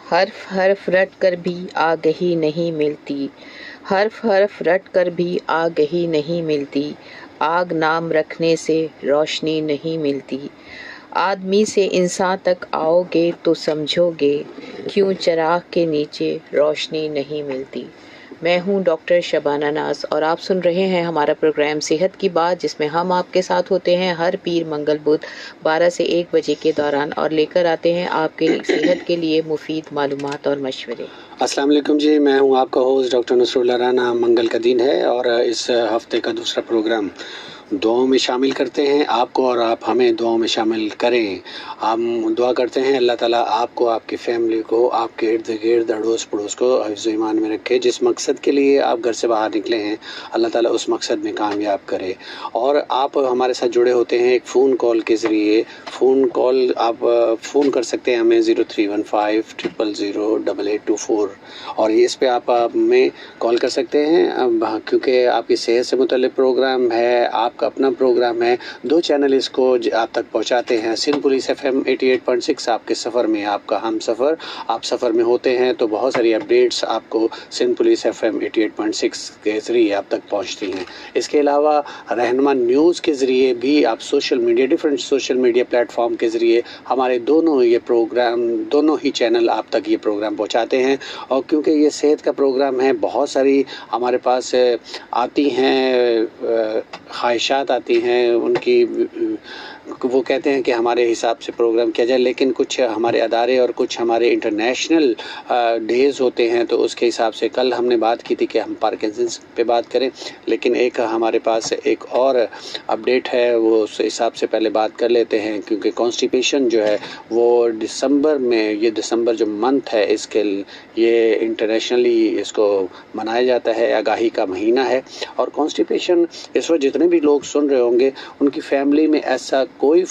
हर्फ हर्फ रट कर भी आगही नहीं मिलती। हर्फ हर्फ रट कर भी आगही नहीं मिलती। आग नाम रखने से रोशनी नहीं मिलती। आदमी से इंसान तक आओगे तो समझोगे क्यों चिराग के नीचे रोशनी नहीं मिलती। मैं हूं डॉक्टर शबाना नाज और आप सुन रहे हैं हमारा प्रोग्राम सेहत की बात, जिसमें हम आपके साथ होते हैं हर पीर मंगल बुध 12 से 1 बजे के दौरान और लेकर आते हैं आपके सेहत के लिए मुफीद मालूमात और मशवरे। अस्सलाम वालेकुम जी, मैं हूं आपका होस्ट डॉक्टर नसरुल्लाह राना। मंगल का दिन है और इस हफ्ते का दूसरा प्रोग्राम दुआओं में शामिल करते हैं आपको और आप हमें दुआओं में शामिल करें। हम दुआ करते हैं अल्लाह ताला आपको, आपकी फैमिली को, आपके इर्द गिर्द अड़ोस पड़ोस को हिफ्ज़ ईमान में रखे। जिस मकसद के लिए आप घर से बाहर निकले हैं अल्लाह ताला उस मकसद में कामयाब करे। और आप हमारे साथ जुड़े होते हैं एक फ़ोन कॉल के ज़रिए। फ़ोन कॉल आप फ़ोन कर सकते हैं हमें 0315 000 8824 और इस पे आप हमें कॉल कर सकते हैं क्योंकि आपकी सेहत से मुतल्लिक़ प्रोग्राम है, आपका अपना प्रोग्राम है। 2 चैनल इसको आप तक पहुंचाते हैं। सिंध पुलिस FM 88.6 आपके सफ़र में आपका हम सफ़र। आप सफ़र में होते हैं तो बहुत सारी अपडेट्स आपको सिंध पुलिस FM 88.6 के ज़रिए आप तक पहुंचती हैं। इसके अलावा रहनुमा न्यूज़ के ज़रिए भी आप social media, different social media platform के ज़रिए हमारे दोनों ही चैनल आप तक ये प्रोग्राम पहुँचाते हैं। और क्योंकि ये सेहत का प्रोग्राम है, बहुत सारी हमारे पास आती हैं ख्वाहिशात आती हैं उनकी, वो कहते हैं कि हमारे हिसाब से प्रोग्राम किया जाए, लेकिन कुछ हमारे अदारे और कुछ हमारे इंटरनेशनल डेज़ होते हैं तो उसके हिसाब से कल हमने बात की थी कि हम पार्किंसंस पे बात करें, लेकिन एक हमारे पास एक और अपडेट है वो उस हिसाब से पहले बात कर लेते हैं। क्योंकि कॉन्स्टिपेशन जो है वो दिसंबर में, ये दिसंबर जो मंथ है इसके ये इंटरनेशनली इसको मनाया जाता है, आगाही का महीना है। और कॉन्स्टिपेशन इस वक्त जितने भी लोग सुन रहे होंगे उनकी फैमिली में ऐसा कोई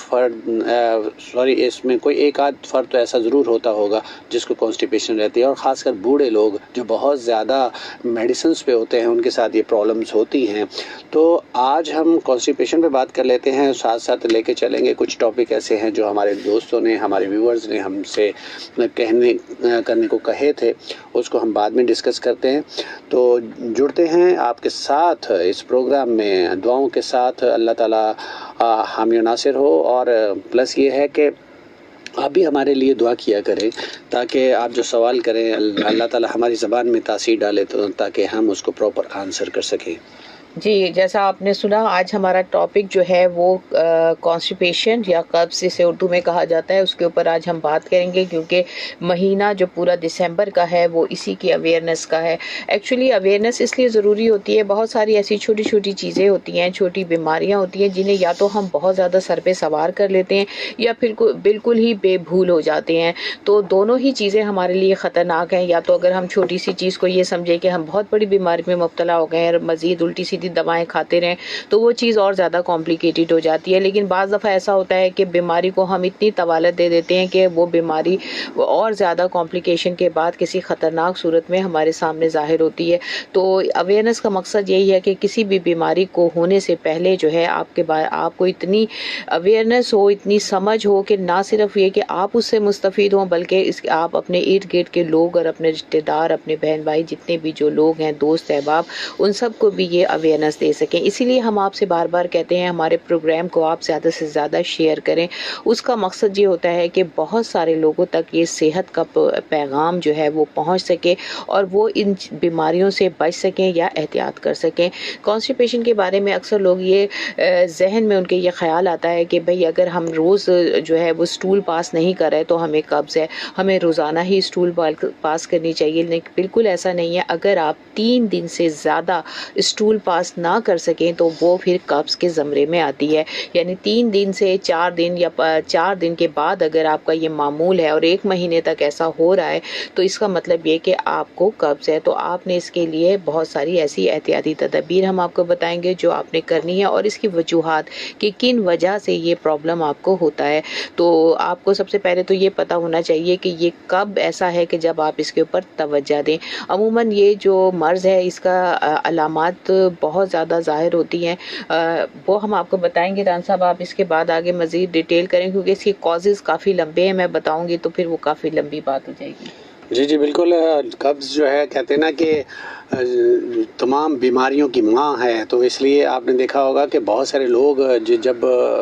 इसमें कोई एक आध फर्द तो ऐसा ज़रूर होता होगा जिसको कॉन्स्टिपेशन रहती है। और ख़ासकर बूढ़े लोग जो बहुत ज़्यादा मेडिसिन्स पे होते हैं उनके साथ ये प्रॉब्लम्स होती हैं। तो आज हम कॉन्स्टिपेशन पे बात कर लेते हैं, साथ साथ लेके चलेंगे कुछ टॉपिक ऐसे हैं जो हमारे दोस्तों ने, हमारे व्यूअर्स ने हमसे करने को कहे थे, उसको हम बाद में डिस्कस करते हैं। तो जुड़ते हैं आपके साथ इस प्रोग्राम में दुआओं के साथ। अल्लाह ताला हामी नासिर हो। और प्लस ये है कि आप भी हमारे लिए दुआ किया करें ताकि आप जो सवाल करें अल्लाह ताला हमारी ज़बान में तासीर डाले तो ताकि हम उसको प्रॉपर आंसर कर सकें। जी, जैसा आपने सुना, आज हमारा टॉपिक जो है वो कॉन्स्टिपेशन या कब्ज़ जिसे उर्दू में कहा जाता है उसके ऊपर आज हम बात करेंगे। क्योंकि महीना जो पूरा दिसंबर का है वो इसी की अवेयरनेस का है। एक्चुअली अवेयरनेस इसलिए ज़रूरी होती है, बहुत सारी ऐसी छोटी छोटी चीज़ें होती हैं, छोटी बीमारियां होती हैं जिन्हें या तो हम बहुत ज़्यादा सर पे सवार कर लेते हैं या फिर बिल्कुल ही बेभूल हो जाते हैं। तो दोनों ही चीज़ें हमारे लिए ख़तरनाक हैं। या तो अगर हम छोटी सी चीज़ को ये समझें कि हम बहुत बड़ी बीमारी में मुब्तला हो गए हैं और मज़ीद उल्टी सीधी दवाएं खाते रहें तो वो चीज़ और ज़्यादा कॉम्प्लिकेटेड हो जाती है। लेकिन बाज़ दफ़ा ऐसा होता है कि बीमारी को हम इतनी तवालत दे देते हैं कि वो बीमारी और ज़्यादा कॉम्प्लिकेशन के बाद किसी ख़तरनाक सूरत में हमारे सामने ज़ाहिर होती है। तो अवेयरनेस का मकसद यही है कि किसी भी बीमारी को होने से पहले जो है आपको इतनी अवेयरनेस हो, इतनी समझ हो कि ना सिर्फ ये कि आप उससे मुस्तफ़ीद हों बल्कि आप अपने इर्द गिर्द के लोग और अपने रिश्तेदार, अपने बहन भाई, जितने भी जो लोग हैं, दोस्त अहबाब, उन सब को भी ये अवेयरनेस दे सकें। इसीलिए हम आपसे बार बार कहते हैं हमारे प्रोग्राम को आप ज़्यादा से ज़्यादा शेयर करें। उसका मकसद ये होता है कि बहुत सारे लोगों तक ये सेहत का पैगाम जो है वो पहुंच सके और वो इन बीमारियों से बच सकें या एहतियात कर सकें। कॉन्स्टिपेशन के बारे में अक्सर लोग ये जहन में उनके ये ख्याल आता है कि भाई अगर हम रोज़ जो है वो स्टूल पास नहीं कर रहे तो हमें कब्ज़ है, हमें रोज़ाना ही स्टूल पास करनी चाहिए। लेकिन बिल्कुल ऐसा नहीं है। अगर आप 3 दिन से ज़्यादा स्टूल पास ना कर सकें तो वो फिर कब्ज़ के ज़मरे में आती है। यानी 3 दिन से 4 दिन या 4 दिन के बाद अगर आपका ये मामूल है और 1 महीने तक ऐसा हो रहा है तो इसका मतलब ये कि आपको कब्ज़ है। तो आपने इसके लिए बहुत सारी ऐसी एहतियाती तदबीर हम आपको बताएंगे जो आपने करनी है और इसकी वजूहात कि किन वजह से ये प्रॉब्लम आपको होता है। तो आपको सबसे पहले तो ये पता होना चाहिए कि ये कब ऐसा है कि जब आप इसके ऊपर तवज्जो दें। अमूमन ये जो मर्ज़ है इसका अलामात बहुत ज़्यादा ज़ाहिर होती हैं, वो हम आपको बताएंगे। रान साहब आप इसके बाद आगे मज़ीद डिटेल करें क्योंकि इसके कॉजेज़ काफ़ी लंबे हैं, मैं बताऊंगी तो फिर वो काफ़ी लंबी बात हो जाएगी। जी, जी, बिल्कुल। कब्ज़ जो है कहते हैं ना कि तमाम बीमारियों की माँ है, तो इसलिए आपने देखा होगा कि बहुत सारे लोग जब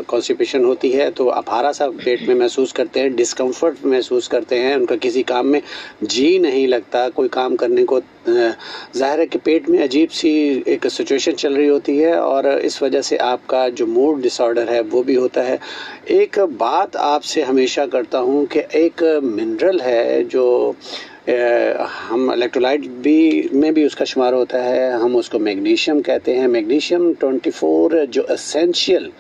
कॉन्स्टिपेशन होती है तो अफारा-सा पेट में महसूस करते हैं, डिस्कम्फ़र्ट महसूस करते हैं, उनका किसी काम में जी नहीं लगता, कोई काम करने को ज़ाहिर है कि पेट में अजीब-सी एक सिचुएशन चल रही होती है और इस वजह से आपका जो मूड डिसऑर्डर है वो भी होता है। एक बात आपसे हमेशा करता हूँ कि एक मिनरल है जो हम इलेक्ट्रोलाइट भी में भी उसका शुमार होता है, हम उसको मैग्नीशियम कहते हैं। मैग्नीशियम 24 जो एसेंशियल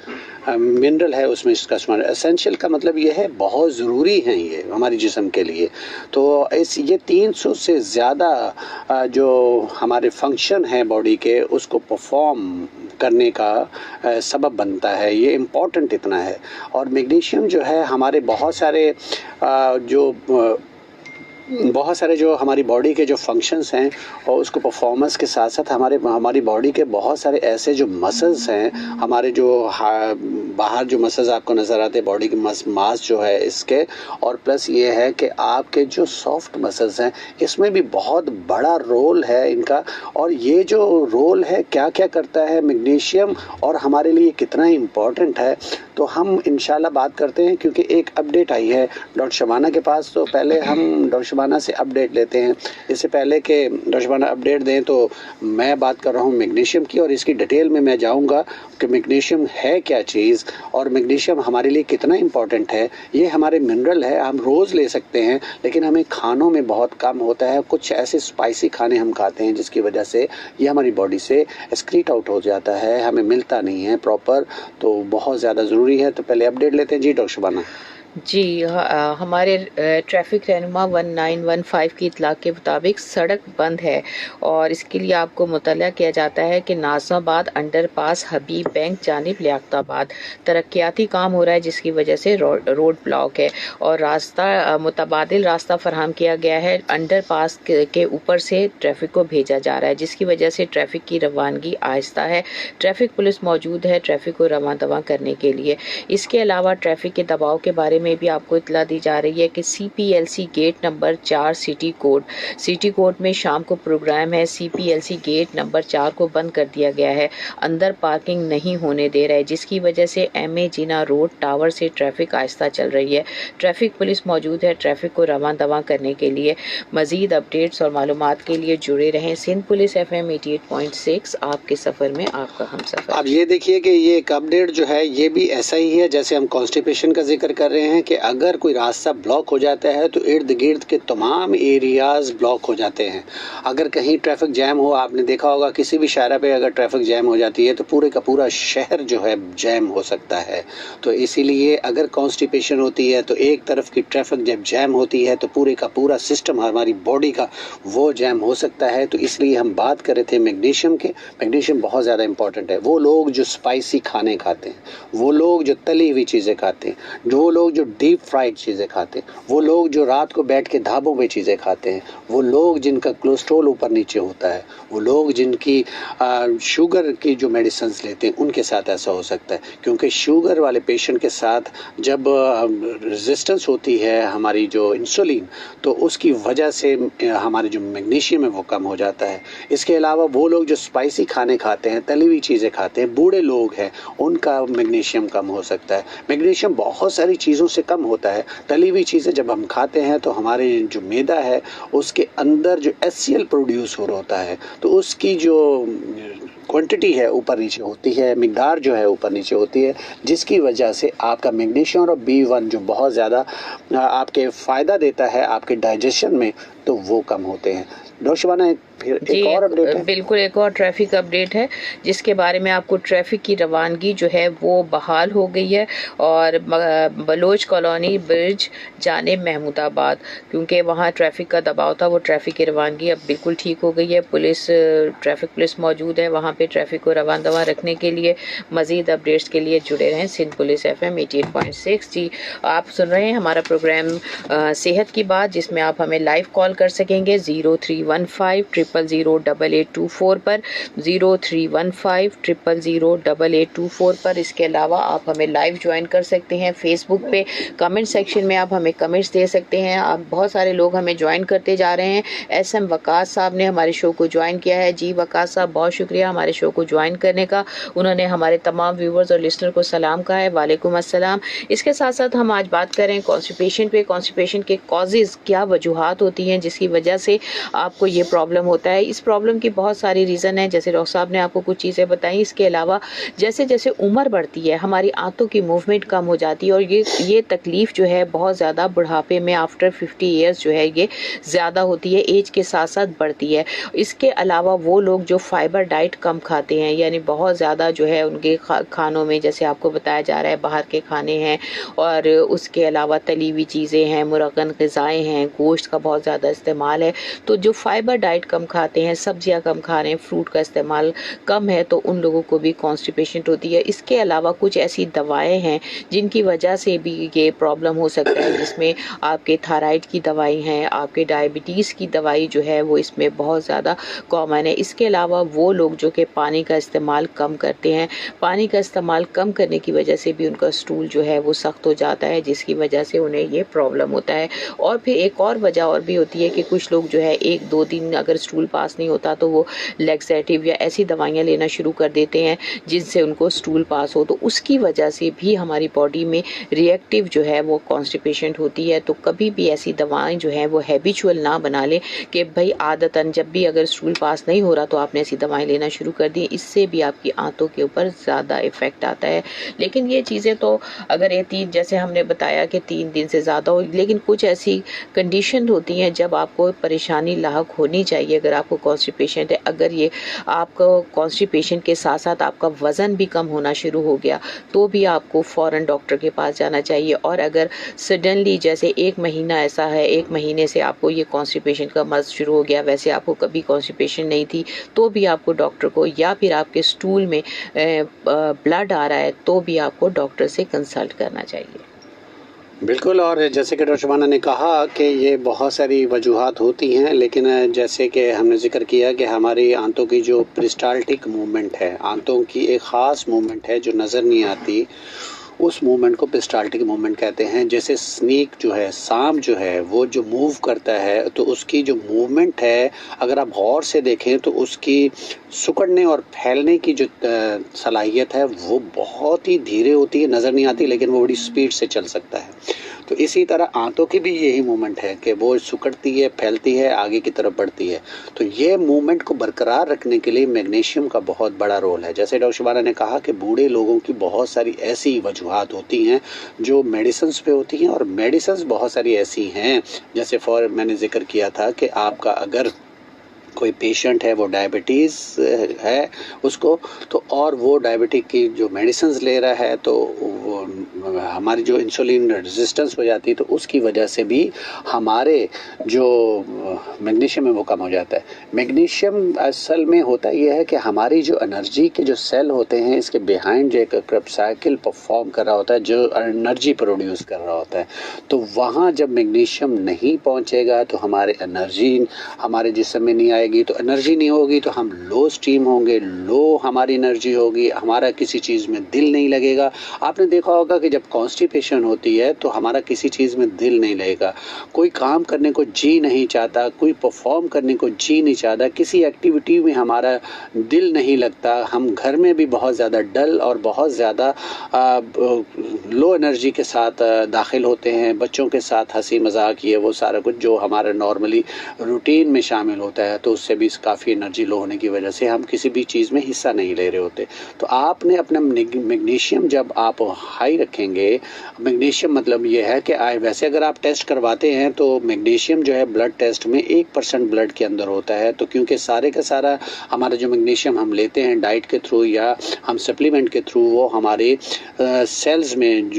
मिनरल है उसमें इसका शुमार। एसेंशियल का मतलब ये है बहुत ज़रूरी हैं ये हमारे जिस्म के लिए। तो ये 300 से ज़्यादा जो हमारे फंक्शन हैं बॉडी के उसको परफॉर्म करने का सबब बनता है, ये इम्पॉर्टेंट इतना है। और मैग्नीशियम जो है हमारे बहुत सारे जो हमारी बॉडी के जो फंक्शंस हैं और उसको परफॉर्मेंस के साथ साथ हमारी बॉडी के बहुत सारे ऐसे जो मसल्स हैं, हमारे जो बाहर जो मसल्स आपको नज़र आते हैं बॉडी के मास जो है इसके, और प्लस ये है कि आपके जो सॉफ्ट मसल्स हैं इसमें भी बहुत बड़ा रोल है इनका। और ये जो रोल है क्या क्या करता है मैग्नीशियम और हमारे लिए कितना इम्पॉर्टेंट है, तो हम इंशाल्लाह बात करते हैं। क्योंकि एक अपडेट आई है डॉक्टर शबाना के पास, तो पहले हम डॉक्टर शबाना से अपडेट लेते हैं। इससे पहले कि डॉक्टर शबाना अपडेट दें तो मैं बात कर रहा हूँ मैग्नीशियम की, और इसकी डिटेल में मैं जाऊँगा कि मैग्नीशियम है क्या चीज़ और मैग्नीशियम हमारे लिए कितना इम्पॉर्टेंट है। ये हमारे मिनरल है, हम रोज़ ले सकते हैं, लेकिन हमें खानों में बहुत कम होता है। कुछ ऐसे स्पाइसी खाने हम खाते हैं जिसकी वजह से ये हमारी बॉडी से एक्सक्रीट आउट हो जाता है, हमें मिलता नहीं है प्रॉपर, तो बहुत ज़्यादा ज़रूरी है। तो पहले अपडेट लेते हैं जी डॉक्टर शबाना। जी हमारे ट्रैफिक रहनुमा 1915 की इतला के मुताबिक सड़क बंद है और इसके लिए आपको मुतल्ला किया जाता है कि नाज़िमाबाद अंडरपास हबीब बैंक जानिब लियाकताबाद तरक्याती काम हो रहा है, जिसकी वजह से रोड ब्लॉक है और रास्ता मुतबादिल रास्ता फराहम किया गया है। अंडरपास के ऊपर से ट्रैफिक को भेजा जा रहा है, जिसकी वजह से ट्रैफिक की रवानगी आहिस्ता है। ट्रैफिक पुलिस मौजूद है ट्रैफिक को रवां दवा करने के लिए। इसके अलावा ट्रैफिक के दबाव के बारे में भी आपको इतला दी जा रही है कि CPLC gate number 4 city court में शाम को प्रोग्राम है। CPLC गेट नंबर 4 को बंद कर दिया गया है, अंदर पार्किंग नहीं होने दे रहा है, जिसकी वजह से MA जिना रोड टावर से ट्रैफिक आहिस्ता चल रही है। ट्रैफिक पुलिस मौजूद है ट्रैफिक को रवां दवा करने के लिए। मजीद अपडेट्स और मालूमात के लिए जुड़े रहें सिंध पुलिस FM 88.6, आपके सफ़र में आपका हमसफ़र। अब ये देखिए कि ये एक अपडेट जो है ये भी ऐसा ही है जैसे हम कॉन्स्टिपेशन का जिक्र कर रहे हैं कि अगर कोई रास्ता ब्लॉक हो जाता है तो इर्द गिर्द के तमाम एरियाज ब्लॉक हो जाते हैं। अगर कहीं ट्रैफिक जैम हो, आपने देखा होगा किसी भी शाहरा पे अगर ट्रैफिक जैम हो जाती है तो पूरे का पूरा शहर जो है जैम हो सकता है। तो इसीलिए अगर कॉन्स्टिपेशन होती है तो एक तरफ की ट्रैफिक जब जैम होती है तो पूरे का पूरा सिस्टम हमारी बॉडी का वो जैम हो सकता है। तो इसलिए हम बात कर रहे थे मैग्नीशियम के। मैग्नीशियम बहुत ज़्यादा इंपॉर्टेंट है। वो लोग जो स्पाइसी खाने खाते हैं, वो लोग जो तली हुई चीज़ें खाते हैं, वो लोग जो डीप फ्राइड चीज़ें खाते हैं, वो लोग जो रात को बैठ के ढाबों में चीज़ें खाते हैं, वो लोग जिनका कोलेस्ट्रॉल ऊपर नीचे होता है, वो लोग जिनकी शुगर की जो मेडिसिन लेते हैं, उनके साथ ऐसा हो सकता है। क्योंकि शुगर वाले पेशेंट के साथ जब रेजिस्टेंस होती है हमारी जो इंसुलिन, तो उसकी वजह से हमारे जो मैग्नीशियम है वो कम हो जाता है। इसके अलावा वो लोग जो स्पाइसी खाने खाते हैं, तली हुई चीज़ें खाते हैं, बूढ़े लोग हैं, उनका मैग्नीशियम कम हो सकता है। मैग्नीशियम बहुत सारी चीज़ों से कम होता है। तली हुई चीज़ें जब हम खाते हैं तो हमारे जो मैदा है उसके अंदर जो HCl प्रोड्यूस हो रहा होता है, तो उसकी जो क्वांटिटी है ऊपर नीचे होती है, मिकदार जो है ऊपर नीचे होती है, जिसकी वजह से आपका मैग्नीशियम और B1 जो बहुत ज़्यादा आपके फ़ायदा देता है आपके डाइजेशन में, तो वो कम होते हैं। डॉक्टर शबाना फिर एक और अपडेट है। बिल्कुल एक और ट्रैफिक अपडेट है जिसके बारे में आपको ट्रैफिक की रवानगी जो है वो बहाल हो गई है और बलोच कॉलोनी ब्रिज जाने महमूदाबाद, क्योंकि वहाँ ट्रैफिक का दबाव था, वो ट्रैफिक की रवानगी अब बिल्कुल ठीक हो गई है। ट्रैफिक पुलिस मौजूद है वहाँ पे ट्रैफिक को रवान दवा रखने के लिए। मज़ीद अपडेट्स के लिए जुड़े रहें सिंध पुलिस FM 88.6। जी आप सुन रहे हैं हमारा प्रोग्राम सेहत की बात, जिसमें आप हमें लाइव कॉल कर सकेंगे 0315 0300824 पर, 0315000824 पर। इसके अलावा आप हमें लाइव ज्वाइन कर सकते हैं फेसबुक पे, कमेंट सेक्शन में आप हमें कमेंट्स दे सकते हैं। आप बहुत सारे लोग हमें ज्वाइन करते जा रहे हैं। SM वकास साहब ने हमारे शो को ज्वाइन किया है। जी वकास साहब, बहुत शुक्रिया हमारे शो को ज्वाइन करने का। उन्होंने हमारे तमाम व्यूवर्स और लिसनर को सलाम कहा है। वालेकुम अस्सलाम। इसके साथ साथ हम आज बात करें कॉन्स्टिपेशन पे। कॉन्स्टिपेशन के कॉजेज़, क्या वजूहात होती हैं जिसकी वजह से आपको ये प्रॉब्लम होता है। इस प्रॉब्लम की बहुत सारी रीज़न है, जैसे डॉक्टर साहब ने आपको कुछ चीज़ें बताई। इसके अलावा जैसे जैसे उम्र बढ़ती है हमारी आंतों की मूवमेंट कम हो जाती है, और ये तकलीफ़ जो है बहुत ज़्यादा बुढ़ापे में आफ्टर 50 ईयर्स जो है ये ज़्यादा होती है, एज के साथ साथ बढ़ती है। इसके अलावा वो लोग जो फाइबर डाइट कम खाते हैं, यानी बहुत ज़्यादा जो है उनके खानों में, जैसे आपको बताया जा रहा है बाहर के खाने हैं, और उसके अलावा तली हुई चीज़ें हैं, मुरगन ग़िज़ाएँ हैं, गोश्त का बहुत ज़्यादा इस्तेमाल है। तो जो फाइबर डाइट कम खाते हैं, सब्जियां कम खा रहे हैं, फ्रूट का इस्तेमाल कम है, तो उन लोगों को भी कॉन्स्टिपेशन होती है। इसके अलावा कुछ ऐसी दवाएं हैं जिनकी वजह से भी ये प्रॉब्लम हो सकता है, जिसमें आपके थायराइड की दवाई हैं, आपके डायबिटीज़ की दवाई जो है वो इसमें बहुत ज़्यादा कॉमन है। इसके अलावा वो लोग जो कि पानी का इस्तेमाल कम करते हैं, पानी का इस्तेमाल कम करने की वजह से भी उनका स्टूल जो है वो सख्त हो जाता है, जिसकी वजह से उन्हें ये प्रॉब्लम होता है। और फिर एक और वजह और भी होती है कि कुछ लोग जो है 1-2 दिन अगर स्टूल पास नहीं होता तो वो लैक्सेटिव या ऐसी दवाइयाँ लेना शुरू कर देते हैं जिनसे उनको स्टूल पास हो, तो उसकी वजह से भी हमारी बॉडी में रिएक्टिव जो है वो कॉन्स्टिपेशन होती है। तो कभी भी ऐसी दवाएं जो हैं वो हैबिचुअल ना बना लें कि भाई आदतन जब भी अगर स्टूल पास नहीं हो रहा तो आपने ऐसी दवाएं लेना शुरू कर दी। इससे भी आपकी आंतों के ऊपर ज़्यादा इफेक्ट आता है। लेकिन ये चीज़ें तो अगर ये जैसे हमने बताया कि 3 दिन से ज़्यादा हो, लेकिन कुछ ऐसी कंडीशन होती हैं जब आपको परेशानी लाहक होनी चाहिए। अगर आपको कॉन्स्टिपेशन है, अगर ये आपको कॉन्स्टिपेशन के साथ साथ आपका वज़न भी कम होना शुरू हो गया, तो भी आपको फ़ौरन डॉक्टर के पास जाना चाहिए। और अगर सडनली जैसे 1 महीना ऐसा है, 1 महीने से आपको ये कॉन्स्टिपेशन का मर्ज़ शुरू हो गया, वैसे आपको कभी कॉन्स्टिपेशन नहीं थी, तो भी आपको डॉक्टर को, या फिर आपके स्टूल में ब्लड आ रहा है तो भी आपको डॉक्टर से कंसल्ट करना चाहिए। बिल्कुल। और जैसे कि डॉक्टर शबाना ने कहा कि ये बहुत सारी वजूहात होती हैं, लेकिन जैसे कि हमने ज़िक्र किया कि हमारी आंतों की जो पेरिस्टाल्टिक मूवमेंट है, आंतों की एक ख़ास मूवमेंट है जो नज़र नहीं आती, उस मूवमेंट को पेरिस्टाल्टिक मूवमेंट कहते हैं। जैसे स्नेक जो है, सांप जो है, वो जो मूव करता है तो उसकी जो मूवमेंट है अगर आप गौर से देखें तो उसकी सिकुड़ने और फैलने की जो सलाहियत है वो बहुत ही धीरे होती है, नज़र नहीं आती, लेकिन वो बड़ी स्पीड से चल सकता है। तो इसी तरह आंतों की भी यही मूवमेंट है कि वो सिकुड़ती है, फैलती है, आगे की तरफ बढ़ती है। तो ये मूवमेंट को बरकरार रखने के लिए मैग्नीशियम का बहुत बड़ा रोल है। जैसे डॉक्टर शबाना ने कहा कि बूढ़े लोगों की बहुत सारी ऐसी वजूहात होती हैं जो मेडिसिन्स पे होती हैं, और मेडिसिन्स बहुत सारी ऐसी हैं, जैसे मैंने जिक्र किया था कि आपका अगर कोई पेशेंट है वो डायबिटीज़ है उसको, तो और वो डायबिटिक की जो मेडिसिन्स ले रहा है तो वो हमारी जो इंसुलिन रेजिस्टेंस हो जाती है, तो उसकी वजह से भी हमारे जो मैग्नीशियम है वो कम हो जाता है। मैग्नीशियम असल में होता यह है कि हमारी जो एनर्जी के जो सेल होते हैं, इसके बिहाइंड जो एक क्रेब्स साइकिल परफॉर्म कर रहा होता है, जो एनर्जी प्रोड्यूस कर रहा होता है, तो वहाँ जब मैग्नीशियम नहीं पहुँचेगा तो हमारे एनर्जी हमारे जिस्म में नहीं आएगी। तो एनर्जी नहीं होगी तो हम लो स्टीम होंगे, लो हमारी एनर्जी होगी, हमारा किसी चीज़ में दिल नहीं लगेगा। आपने देखा होगा कि जब कॉन्स्टिपेशन होती है तो हमारा किसी चीज़ में दिल नहीं लगेगा, कोई काम करने को जी नहीं चाहता, कोई परफॉर्म करने को जी नहीं चाहता, किसी एक्टिविटी में हमारा दिल नहीं लगता। हम घर में भी बहुत ज़्यादा डल और बहुत ज़्यादा लो एनर्जी के साथ दाखिल होते हैं। बच्चों के साथ हंसी मजाक, ये वो सारा कुछ जो हमारा नॉर्मली रूटीन में शामिल होता है, तो उससे भी काफ़ी एनर्जी लो होने की वजह से हम किसी भी चीज़ में हिस्सा नहीं ले रहे होते। तो आपने अपना मैग्नीशियम जब आप हाई रखेंगे, मैग्नीशियम मतलब ये है कि वैसे अगर आप टेस्ट करवाते हैं तो मैग्नीशियम जो है ब्लड टेस्ट में 1% ब्लड के अंदर होता है। तो क्योंकि सारे का सारा हमारा जो मैग्नीशियम हम लेते हैं डाइट के थ्रू या हम सप्लीमेंट के थ्रू, वो हमारे सेल्स में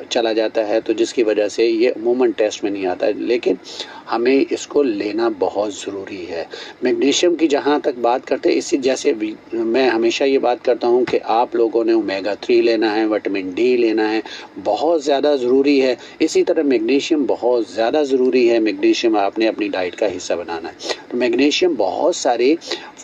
चला जाता है, तो जिसकी वजह से ये अमूमन टेस्ट में नहीं आता है, लेकिन हमें इसको लेना बहुत ज़रूरी है। मैग्नीशियम की जहाँ तक बात करते हैं, इसी जैसे मैं हमेशा ये बात करता हूँ कि आप लोगों ने ओमेगा 3 लेना है, विटामिन डी लेना है, बहुत ज़्यादा ज़रूरी है। इसी तरह मैग्नीशियम बहुत ज़्यादा ज़रूरी है। मैग्नीशियम आपने अपनी डाइट का हिस्सा बनाना है। तो मैग्नीशियम बहुत सारे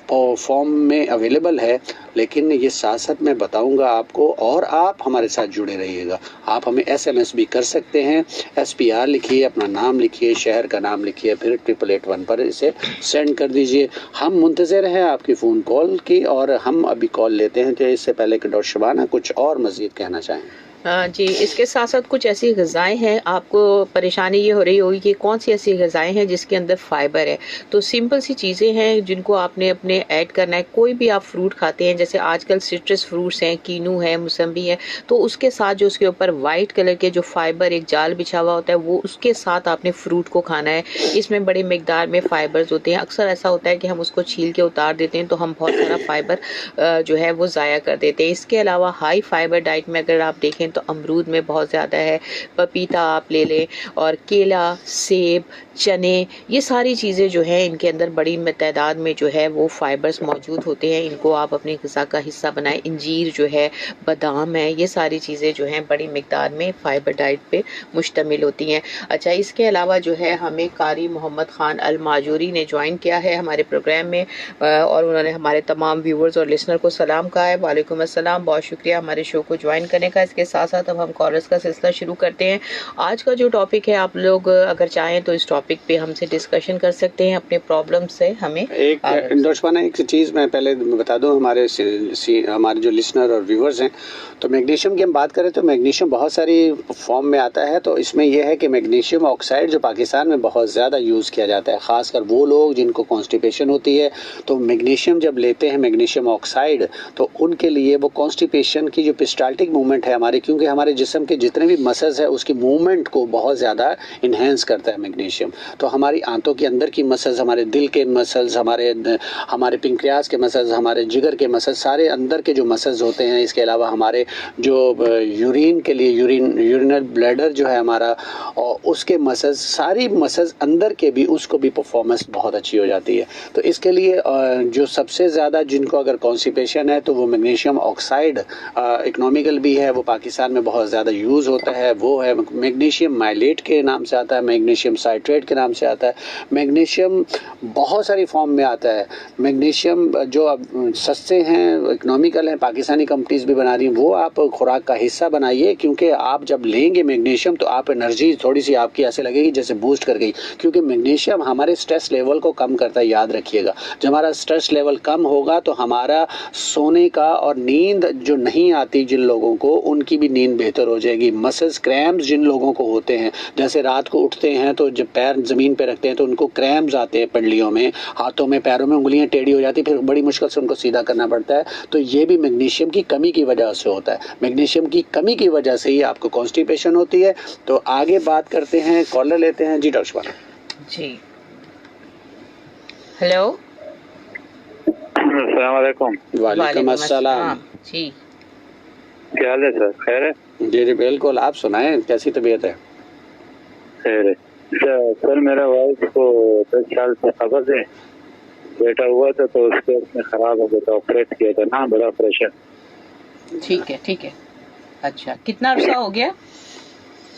फॉर्म में अवेलेबल है, लेकिन ये साथ साथ मैं बताऊंगा आपको, और आप हमारे साथ जुड़े रहिएगा। आप हमें SMS भी कर सकते हैं। SPR लिखिए, अपना नाम लिखिए, शहर का नाम लिखिए, फिर 8881 पर इसे सेंड कर दीजिए। हम मुंतज़िर हैं आपकी फ़ोन कॉल की, और हम अभी कॉल लेते हैं। तो इससे पहले कि डॉक्टर शबाना कुछ और मज़ीद कहना चाहें। जी, इसके साथ साथ कुछ ऐसी ग़िज़ाएँ हैं, आपको परेशानी ये हो रही होगी कि कौन सी ऐसी ग़िज़ाएँ हैं जिसके अंदर फ़ाइबर है। तो सिंपल सी चीज़ें हैं जिनको आपने अपने ऐड करना है। कोई भी आप फ्रूट खाते हैं, जैसे आजकल सिट्रस फ्रूट्स हैं, कीनू है, मौसम्बी है, तो उसके साथ जो उसके ऊपर वाइट कलर के जो फ़ाइबर एक जाल बिछा हुआ होता है, वो उसके साथ आपने फ्रूट को खाना है। इसमें बड़े मिक़दार में फ़ाइबर्स होते हैं। अक्सर ऐसा होता है कि हम उसको छील के उतार देते हैं, तो हम बहुत सारा फ़ाइबर जो है वो ज़ाया कर देते हैं। इसके अलावा हाई फ़ाइबर डाइट में अगर आप देखें तो अमरूद में बहुत ज़्यादा है, पपीता आप ले लें, और केला, सेब, चने, ये सारी चीज़ें जो हैं इनके अंदर बड़ी तादाद में जो है वो फ़ाइबर्स मौजूद होते हैं। इनको आप अपनी ग़िज़ा का हिस्सा बनाएं। इंजीर जो है, बादाम है, ये सारी चीज़ें जो हैं बड़ी मिक़दार में फ़ाइबर डाइट पे मुश्तमिल होती हैं। अच्छा, इसके अलावा जो है हमें कारी मोहम्मद ख़ान अल माजूरी ने ज्वाइन किया है हमारे प्रोग्राम में, और उन्होंने हमारे तमाम व्यूवर्स और लिसनर को सलाम कहा है। वालेकुम अस्सलाम, बहुत शुक्रिया हमारे शो को ज्वाइन करने का। इसके साथ साथ अब हम कॉलर्स का सिलसिला शुरू करते हैं। आज का जो टॉपिक है, आप लोग अगर चाहें तो इस टॉपिक पे हमसे डिस्कशन कर सकते हैं, अपने प्रॉब्लम से हमें। एक चीज़ मैं पहले बता दूं, हमारे जो लिसनर और व्यूवर्स हैं, तो मैग्नीशियम की हम बात करें तो मैग्नीशियम बहुत सारी फॉर्म में आता है। तो इसमें यह है कि मैग्नीशियम ऑक्साइड जो पाकिस्तान में बहुत ज़्यादा यूज़ किया जाता है, ख़ासकर वो लोग जिनको कॉन्स्टिपेशन होती है, तो मैग्नीशियम जब लेते हैं, मैग्नीशियम ऑक्साइड, तो उनके लिए वो कॉन्स्टिपेशन की जो पेरिस्टाल्टिक मूवमेंट है हमारे, क्योंकि हमारे जिस्म के जितने भी मसल्स है उसकी मूवमेंट को बहुत ज़्यादा इन्हेंस करता है मैग्नीशियम। तो हमारी आंतों के अंदर की मसल्स, हमारे दिल के मसल्स, हमारे पिंक्रियास के मसल्स, हमारे जिगर के मसल्स, सारे अंदर के जो मसल्स होते हैं, इसके अलावा हमारे जो यूरिन के लिए यूरिनल ब्लैडर जो है हमारा, और उसके मसल्स, सारी मसल्स अंदर के भी, उसको भी परफॉर्मेंस बहुत अच्छी हो जाती है। तो इसके लिए जो सबसे ज़्यादा जिनको अगर कॉन्स्टिपेशन है, तो वो मैग्नीशियम ऑक्साइड इकोनॉमिकल भी है, वो पाकिस्तान में बहुत ज़्यादा यूज़ होता है। वो है मैग्नीशियम माइलेट के नाम से आता है, मैग्नीशियम साइट्रेट के नाम से आता है। मैग्नीशियम बहुत सारी फॉर्म में आता है। मैग्नीशियम जो अब सस्ते हैं, इकोनॉमिकल हैं, पाकिस्तानी कंपनीज भी बना रही हैं, वो आप खुराक का हिस्सा बनाइए, क्योंकि आप जब लेंगे मैग्नीशियम तो आप एनर्जी थोड़ी सी आपकी ऐसे लगेगी जैसे बूस्ट कर गई, क्योंकि मैग्नीशियम हमारे स्ट्रेस लेवल को कम करता है। याद रखिएगा, जब हमारा स्ट्रेस लेवल कम होगा तो हमारा सोने का, और नींद जो नहीं आती जिन लोगों को, उनकी भी नींद बेहतर हो जाएगी। मसल्स क्रैम्प्स जिन लोगों को होते हैं, जैसे रात को उठते हैं तो जब पैर ज़मीन पे रखते हैं तो उनको क्रैम्प्स आते हैं, पंडलियों में, हाथों में, पैरों में, उंगलियां टेढ़ी हो जाती, फिर बड़ी मुश्किल से उनको सीधा करना पड़ता है। तो ये भी मैग्नीशियम की कमी की वजह से होता है। मैग्नीशियम की कमी की वजह से ही आपको कॉन्स्टिपेशन होती है। तो आगे बात करते हैं, कॉलर लेते हैं। जी डॉक्टर शबाना जी, हेलो, अस्सलाम वालेकुम। वालेकुम अस्सलाम जी, क्या हाल है सर? खैर है? जी जी बिल्कुल, आप सुनाएं, कैसी तबीयत है? खैर है सर, मेरा वाइफ को 10 साल से कब्ज है, बेटा हुआ था तो उसके उसमें खराब हो गया था, ऑपरेट किया था ना, बड़ा प्रेशर। ठीक है, ठीक है। अच्छा, कितना अरसा हो गया?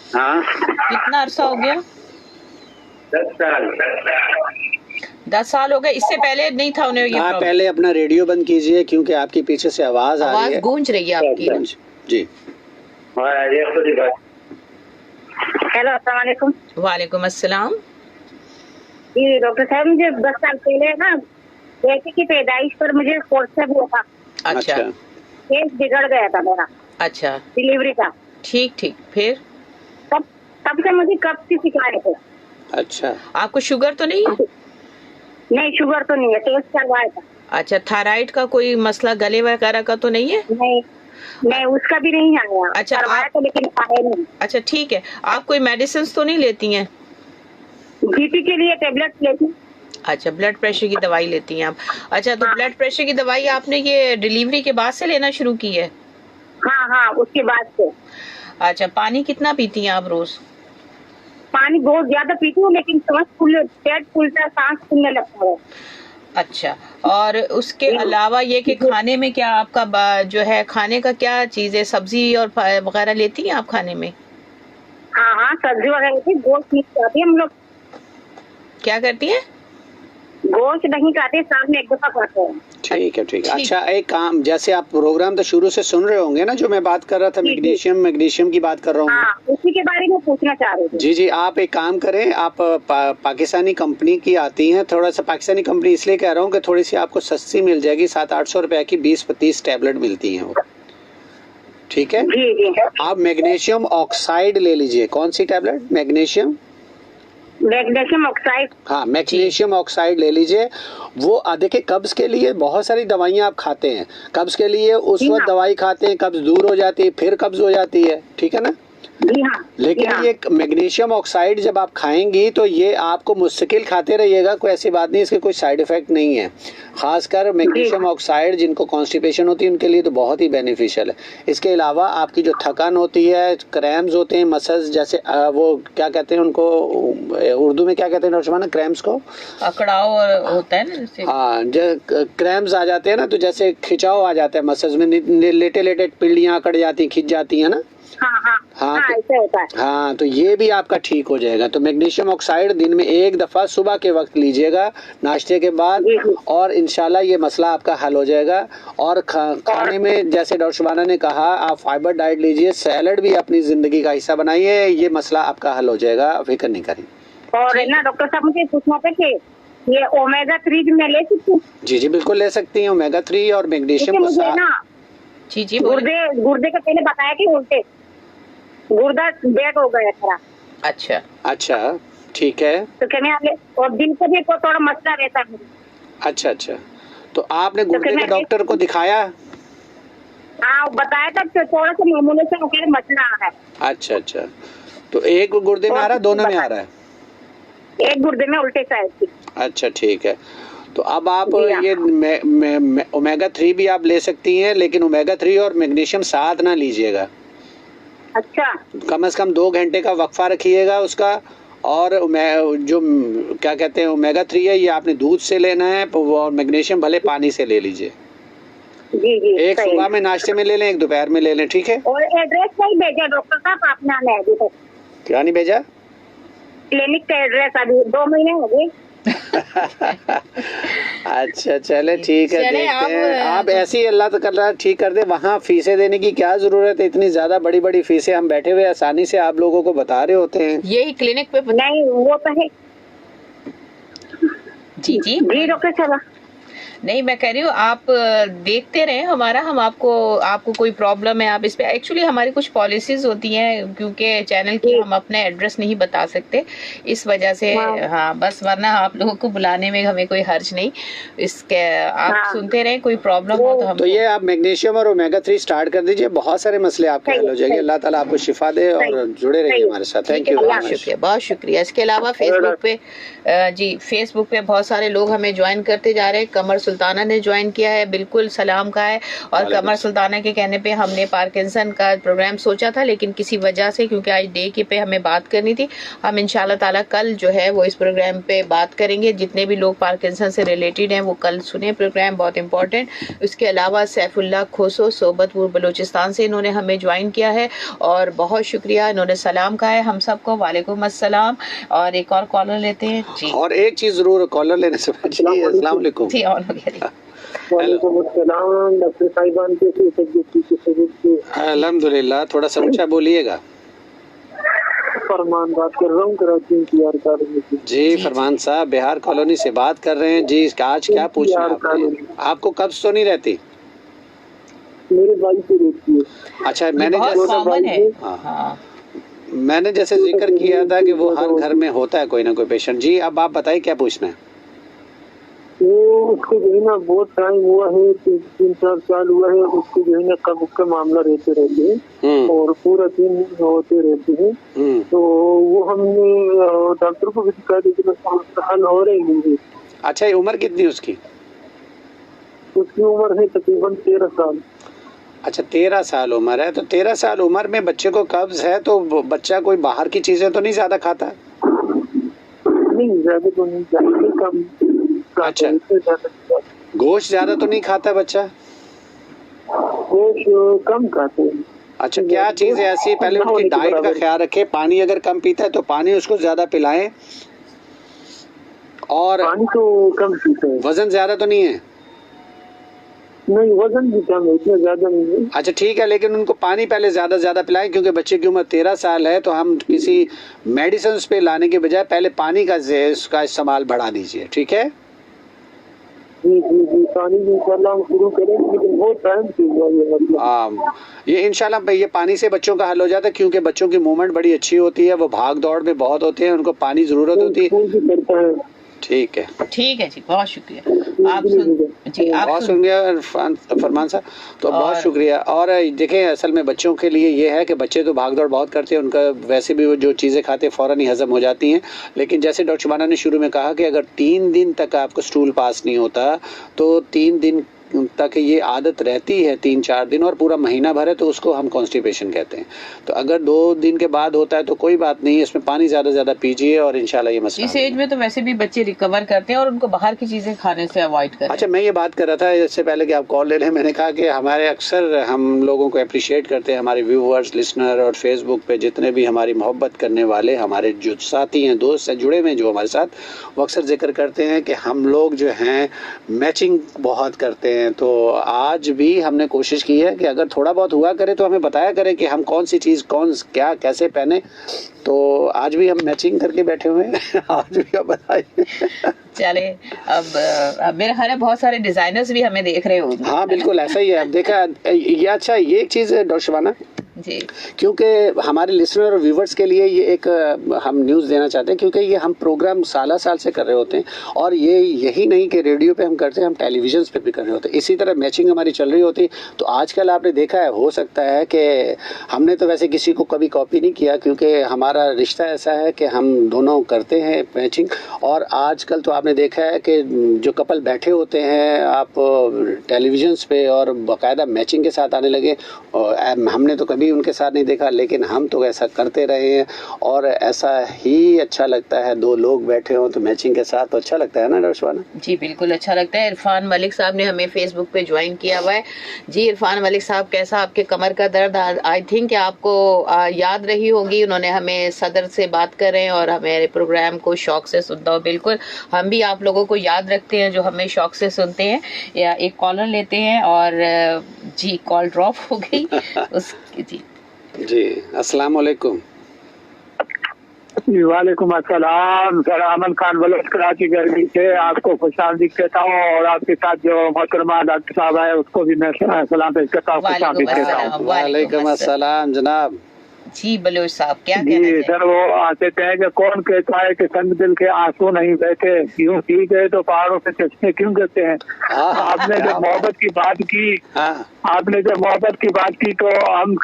हाँ, कितना अरसा हो गया? 10 साल। 10 साल हो गए। इससे पहले नहीं था उन्हें ये आप प्रॉब्लम? पहले अपना रेडियो बंद कीजिए, क्योंकि आपकी पीछे से आवाज आ रही आवाज है, गूंज रही है आपकी। जी। ये खुद ही बात। हेलो, अस्सलाम वालेकुम। वालेकुम अस्सलाम। जी डॉक्टर साहब, मुझे 10 साल पहले ना बेटे की पैदाइश पर मुझे फोर्सेप हुआ था। अच्छा, केस बिगड़ गया था मेरा, अच्छा, डिलीवरी का। ठीक ठीक। फिर तब से मुझे कब्ज की शिकायत है। अच्छा, आपको शुगर तो नहीं है? नहीं, शुगर तो नहीं है, टेस्ट करवाया था। अच्छा, थायराइड का कोई मसला, गले वगैरह का तो नहीं है? नहीं, उसका भी नहीं आया। अच्छा, करवाया था लेकिन आया नहीं। अच्छा, ठीक है। आप कोई मेडिसिन तो नहीं लेती हैं? बीपी के लिए टेबलेट लेती। अच्छा, ब्लड प्रेशर की दवाई लेती हैं आप? अच्छा, तो ब्लड प्रेशर की दवाई आपने ये डिलीवरी के बाद से लेना शुरू की है? हाँ, उसके बाद से। अच्छा, पानी कितना पीती हैं आप रोज? पानी बहुत ज्यादा पीती हूँ, लेकिन पेट फूलता, सांस फूलने लगता है। अच्छा, और उसके अलावा ये कि खाने में क्या आपका जो है खाने का क्या चीज है, सब्जी और वगैरह लेती हैं आप खाने में? हाँ हाँ, सब्जी वगैरह लेती, गोश्त नहीं खाते हम लोग। क्या करती हैं? गोश्त नहीं खाते, साल में एक दफा खाते हैं। ठीक है, ठीक है। ठीक। अच्छा, एक काम, जैसे आप प्रोग्राम तो शुरू से सुन रहे होंगे ना, जो मैं बात कर रहा था, मैग्नीशियम की बात कर रहा हूँ। हाँ, उसी के बारे में पूछना चाह रहे थे। जी जी, आप एक काम करें, आप पाकिस्तानी कंपनी की आती हैं, थोड़ा सा पाकिस्तानी कंपनी इसलिए कह रहा हूँ कि थोड़ी सी आपको सस्ती मिल जाएगी, 700-800 रुपए की 20-30 टैबलेट मिलती हैं वो। ठीक है, जी जी, आप मैग्नीशियम ऑक्साइड ले लीजिए। कौन सी टैबलेट? Magnesium oxide. हाँ, मैग्नीशियम ऑक्साइड ले लीजिए। वो देखिए, कब्ज के लिए बहुत सारी दवाइयाँ आप खाते हैं, कब्ज के लिए उस जी वक्त हाँ। दवाई खाते हैं, कब्ज दूर हो जाती है, फिर कब्ज हो जाती है, ठीक है ना। जी हाँ, लेकिन जी हाँ। ये मैग्नीशियम ऑक्साइड जब आप खाएंगी तो ये आपको मुस्तकिल खाते रहिएगा, कोई ऐसी बात नहीं, इसके कोई साइड इफेक्ट नहीं है। खासकर मैग्नीशियम ऑक्साइड जिनको कॉन्स्टिपेशन होती है उनके लिए तो बहुत ही बेनिफिशियल है। इसके अलावा आपकी जो थकान होती है, क्रैम्स होते हैं, मसल्स जैसे वो क्या कहते हैं उनको, उर्दू में क्या कहते हैं डॉक्टर साहब, क्रैम्स को? अकड़ाव होता है ना जैसे। हाँ, जब क्रैम्स आ जाते हैं ना, तो जैसे खिंचाव आ जाता है मसल्स में, लेटे लेटे पिंडलियां अकड़ जाती हैं, खिंच जाती है ना। हाँ हाँ हाँ, हाँ, तो- ऐसा होता है। हाँ, तो ये भी आपका ठीक हो जाएगा। तो मैग्नीशियम ऑक्साइड दिन में एक दफा सुबह के वक्त लीजिएगा, नाश्ते के बाद, जी, जी। और इंशाल्लाह ये मसला आपका हल हो जाएगा। और खाने में जैसे डॉक्टर शुबाना ने कहा, आप फाइबर डाइट लीजिए, सैलड भी अपनी जिंदगी का हिस्सा बनाइए, ये मसला आपका हल हो जाएगा, फिक्र नहीं करें। और ना डॉक्टर साहब, मुझे पूछना था कि ये ओमेगा 3 भी मैं ले सकती हूँ? जी जी, बिल्कुल ले सकती हैं। ओमेगा 3 और मैग्नीशियम क्योंकि को मुझे ना जी जी, बोलिए। गुर्दे का पहले बताया कि उल्टे गुर्दा डेड हो गया था। अच्छा अच्छा, ठीक है। तो क्या मैं और दिल को भी थोड़ा मसला रहता है। अच्छा अच्छा, तो आपने गुर्दे मैं के डॉक्टर को दिखाया? हाँ, बताया था कि थोड़ा सा मामूली सा मसला है। अच्छा अच्छा, तो एक गुर्दे में आ रहा है, दोनों में आ रहा है? एक गुर्दे में उल्टे साइड की। अच्छा, ठीक है। तो अब आप जी हाँ। ये ओमेगा 3 भी आप ले सकती हैं, लेकिन ओमेगा 3 और मैग्नीशियम साथ ना लीजिएगा। अच्छा, कम से कम 2 घंटे का वक्फा रखिएगा उसका। और जो क्या कहते हैं ओमेगा 3 है, ये आपने दूध से लेना है, और मैग्नीशियम भले पानी से ले लीजिए। जी जी, एक सही। सुबह में नाश्ते में ले लें, एक दोपहर में ले लें, ठीक है। और एड्रेस नहीं भेजा डॉक्टर साहब आपने? हमें अभी तक क्या नहीं भेजा? क्लिनिक का एड्रेस अभी 2 महीने हो गए। अच्छा, चले ठीक है, चले, देखते हैं। आप ऐसे ही अल्लाह तो कर रहा है ठीक कर दे। वहाँ फीसें देने की क्या जरूरत है? इतनी ज्यादा बड़ी बड़ी फीसें, हम बैठे हुए आसानी से आप लोगों को बता रहे होते हैं। यही क्लिनिक पे नहीं, वो तो है। जी जी जी डॉक्टर साहब, नहीं, मैं कह रही हूँ आप देखते रहे हमारा, हम आपको कोई प्रॉब्लम है आप इस पे, एक्चुअली हमारी कुछ पॉलिसीज होती हैं, क्योंकि चैनल की हम अपने एड्रेस नहीं बता सकते, इस वजह से। हाँ, बस, वरना आप लोगों को बुलाने में हमें कोई हर्ज नहीं। इसके आप सुनते रहे, कोई प्रॉब्लम हो तो हम। तो ये आप मैग्नीशियम और ओमेगा 3 स्टार्ट कर दीजिए, बहुत सारे मसले आपके हल हो जाएंगे। अल्लाह ताला आपको शिफा दे, और जुड़े रहिए हमारे साथ। थैंक यू, बहुत शुक्रिया, बहुत शुक्रिया। इसके अलावा फेसबुक पे फेसबुक पे बहुत सारे लोग हमें ज्वाइन करते जा रहे हैं। कमर सुल्ताना ने ज्वाइन किया है, बिल्कुल सलाम का है। और कमर सुल्ताना के कहने पे हमने पार्किंसन का प्रोग्राम सोचा था, लेकिन किसी वजह से, क्योंकि आज डे के पे हमें बात करनी थी, हम इंशाल्लाह ताला कल जो है वो इस प्रोग्राम पे बात करेंगे। जितने भी लोग पार्किंसन से रिलेटेड हैं वो कल सुने, प्रोग्राम बहुत इंपॉर्टेंट। उसके अलावा सैफुल्लाह खोसो सोबतपुर बलूचिस्तान से इन्होंने हमें ज्वाइन किया है, और बहुत शुक्रिया, इन्होंने सलाम कहा है हम सबको। वालेकुम अस्सलाम। और एक और कॉलर लेते हैं जी। और एक चीज जरूर, कॉलर लेने से पहले अस्सलाम वालेकुम। जी, ऑन हो गया। वालेकुम अस्सलाम डॉक्टर साहिबान, कैसे? अल्हम्दुलिल्लाह, थोड़ा सा ऊंचा बोलिएगा। फरमान बात कर रहा हूँ, कराची इंतजार कॉलोनी से। जी फरमान साहब, बिहार कॉलोनी से बात कर रहे हैं जी। आज क्या पूछना है आपने? आपको कब्ज तो नहीं रहती? मेरे भाई से रहती है। अच्छा, बहुत कॉमन है। हाँ। हाँ, मैंने जैसे जिक्र किया था कि वो हर घर में होता है कोई ना कोई पेशेंट। जी, अब आप बताइए क्या पूछना है। वो उसको जो है ना बहुत टाइम हुआ है, 3-4 साल हुआ है, उसको जो है ना कब्ज का मामला रहते हैं और पूरा दिन होते रहते हैं। तो वो हमने डॉक्टर को भी दिखा दी, हल हो रही नहीं है। अच्छा, ये उम्र कितनी है उसकी? उसकी उम्र है तकरीबन 13 साल। अच्छा, 13 साल उम्र है। तो 13 साल उम्र में बच्चे को कब्ज है, तो बच्चा कोई बाहर की चीजें तो नहीं ज्यादा खाता? नहीं, ज्यादा तो नहीं, कम अच्छा, गोश्त ज्यादा तो नहीं खाता बच्चा? गोश्त कम खाते हैं। अच्छा, क्या चीज ऐसी, पहले उनकी डाइट का ख्याल रखें। पानी अगर कम पीता है तो पानी उसको ज्यादा पिलाएं, और पानी तो कम पीते हैं। वजन ज्यादा तो नहीं है? नहीं, वजन भी कम है, इतना ज्यादा नहीं है। अच्छा ठीक है, लेकिन उनको पानी पहले ज्यादा पिलाएं, क्योंकि बच्चे की उम्र 13 साल है, तो हम किसी मेडिसिन पे लाने के बजाय पहले पानी का इस्तेमाल बढ़ा दीजिए, ठीक है? जी, पानी भी इंशाल्लाह शुरू करेंगे, लेकिन बहुत टाइम से हुआ ये मतलब। ये इंशाल्लाह ये पानी से बच्चों का हल हो जाता है, क्योंकि बच्चों की मूवमेंट बड़ी अच्छी होती है, वो भाग दौड़ में बहुत होते हैं, उनको पानी जरूरत होती है। ठीक है जी, बहुत शुक्रिया। आप बहुत शुक्रिया फरमान साहब, तो बहुत शुक्रिया। और देखें, असल में बच्चों के लिए ये है कि बच्चे तो भाग दौड़ बहुत करते हैं, उनका वैसे भी वो जो चीज़ें खाते हैं फ़ौरन ही हजम हो जाती हैं, लेकिन जैसे डॉक्टर शबाना ने शुरू में कहा कि अगर 3 दिन तक आपको स्टूल पास नहीं होता, तो 3 दिन तक ये आदत रहती है, 3-4 दिन, और पूरा महीना भर है तो उसको हम कॉन्स्टिपेशन कहते हैं। तो अगर 2 दिन के बाद होता है तो कोई बात नहीं, इसमें पानी ज्यादा पीजिए और इंशाल्लाह ये मसला। इस एज में तो वैसे भी बच्चे रिकवर करते हैं और उनको बाहर की चीजें खाने से अवॉइड करें। अच्छा, मैं ये बात कर रहा था इससे पहले कि आप कॉल ले लें, मैंने कहा कि हमारे अक्सर हम लोगों को अप्रिशिएट करते हैं हमारे व्यूअर्स, लिसनर, और फेसबुक पे जितने भी हमारी मोहब्बत करने वाले हमारे जो साथी हैं, दोस्त हैं, जुड़े हुए जो हमारे साथ, वो अक्सर जिक्र करते हैं कि हम लोग जो हैं मैचिंग बहुत करते हैं। तो आज भी हमने कोशिश की है कि अगर थोड़ा बहुत हुआ करे तो हमें बताया करे कि हम कौन सी चीज़ क्या कैसे पहने। तो आज भी हम मैचिंग करके बैठे हुए हैं। आज भी आप बताइए। चले, अब मेरा ख्याल है बहुत सारे डिजाइनर्स भी हमें देख रहे होंगे। हाँ बिल्कुल ऐसा ही है। अब देखा ये, अच्छा ये एक चीज़ है डॉक्टर शबाना जी, क्योंकि हमारे लिसनर और व्यूवर्स के लिए ये एक हम न्यूज़ देना चाहते हैं, क्योंकि ये हम प्रोग्राम साल से कर रहे होते हैं, और ये यही नहीं कि रेडियो पे हम करते हैं, हम टेलीविजन पे भी कर रहे होते हैं, इसी तरह मैचिंग हमारी चल रही होती। तो आजकल आपने देखा है, हो सकता है कि हमने तो वैसे किसी को कभी कॉपी नहीं किया, क्योंकि हमारा रिश्ता ऐसा है कि हम दोनों करते हैं मैचिंग। और आजकल तो आपने देखा है कि जो कपल बैठे होते हैं आप टेलीविजन पे और बाकायदा मैचिंग के साथ आने लगे, हमने तो कभी उनके साथ नहीं देखा, लेकिन हम तो ऐसा करते रहे हैं, और ऐसा ही अच्छा लगता है, 2 लोग बैठे हो तो मैचिंग के साथ तो अच्छा लगता है ना डॉक्टर शबाना? जी बिल्कुल अच्छा लगता है। इरफान मलिक साहब ने हमें फेसबुक पे ज्वाइन किया हुआ है। जी इरफान मलिक साहब, कैसा आपके कमर का दर्द? आई थिंक आपको याद रही होगी, उन्होंने हमें सदर से बात कर रहे हैं और हमारे प्रोग्राम को शौक से सुनता हो। बिल्कुल हम भी आप लोगों को याद रखते हैं जो हमें शौक से सुनते हैं। या एक कॉलर लेते हैं, और जी कॉल ड्रॉप हो गई उसकी। जी अस्सलाम वालेकुम। वालेकुम अस्सलाम सर, अमन खान बलोच कराची गर्मी से आपको खुशामदीद कहता हूँ, और आपके साथ जो मोहतरमा डॉक्टर साहब है उसको भी मैं सलाम पेश करता हूँ, खुशामदीद कहता हूँ। वालेकुम अस्सलाम जनाब। जी बलोच साहब, क्या जी सर, वो आते हैं कि कौन कहता है कि संग दिल के आंसू नहीं बहते, यूं पी गए तो पहाड़ों से चश्मे क्यों गिरते हैं। आपने जब मोहब्बत की बात की, आपने जब मोहब्बत की बात की, तो हम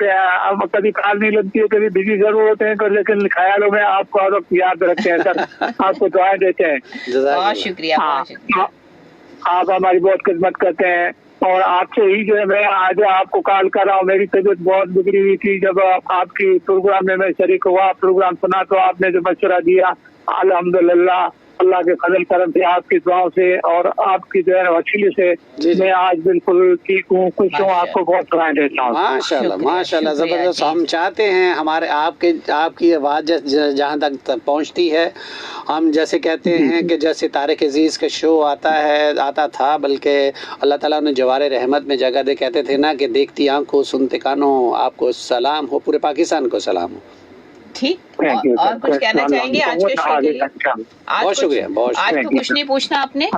कभी ख्याल नहीं लगती है, कभी बिजी जरूर होते हैं, लेकिन ख्यालों में आपको हर वक्त याद रखते हैं सर, आपको दुआएं देते हैं। बहुत शुक्रिया। आप हमारी बहुत खिदमत करते हैं, और आपसे ही जो है मैं आज आपको कॉल कर रहा हूँ। मेरी तबीयत बहुत बिगड़ी हुई थी, जब आपकी प्रोग्राम में मैं शरीक हुआ, प्रोग्राम सुना, तो आपने जो मशवरा दिया, अल्हम्दुलिल्लाह अल्लाह के फजल करम से, आपकी दुआओं से और आपकी जो है वसीले से मैं आज बिल्कुल ठीक हूँ, खुश हूँ। आपको बहुत दुआएं देता हूँ। माशाल्लाह माशाल्लाह, जबरदस्त। हम चाहते हैं हमारे आपकी आवाज़ जहाँ तक पहुँचती है, हम जैसे कहते हैं कि जैसे तारिक अजीज़ का शो आता था, बल्कि अल्लाह ताला ने जवारे रहमत में जगह दे, कहते थे ना कि देखती आंखों सुनते कानों आपको सलाम हो, पूरे पाकिस्तान को सलाम हो। ठीक, और कुछ कहना चाहेंगे आज के शो के लिए? बहुत शुक्रिया। आज तो कुछ नहीं पूछना आपने।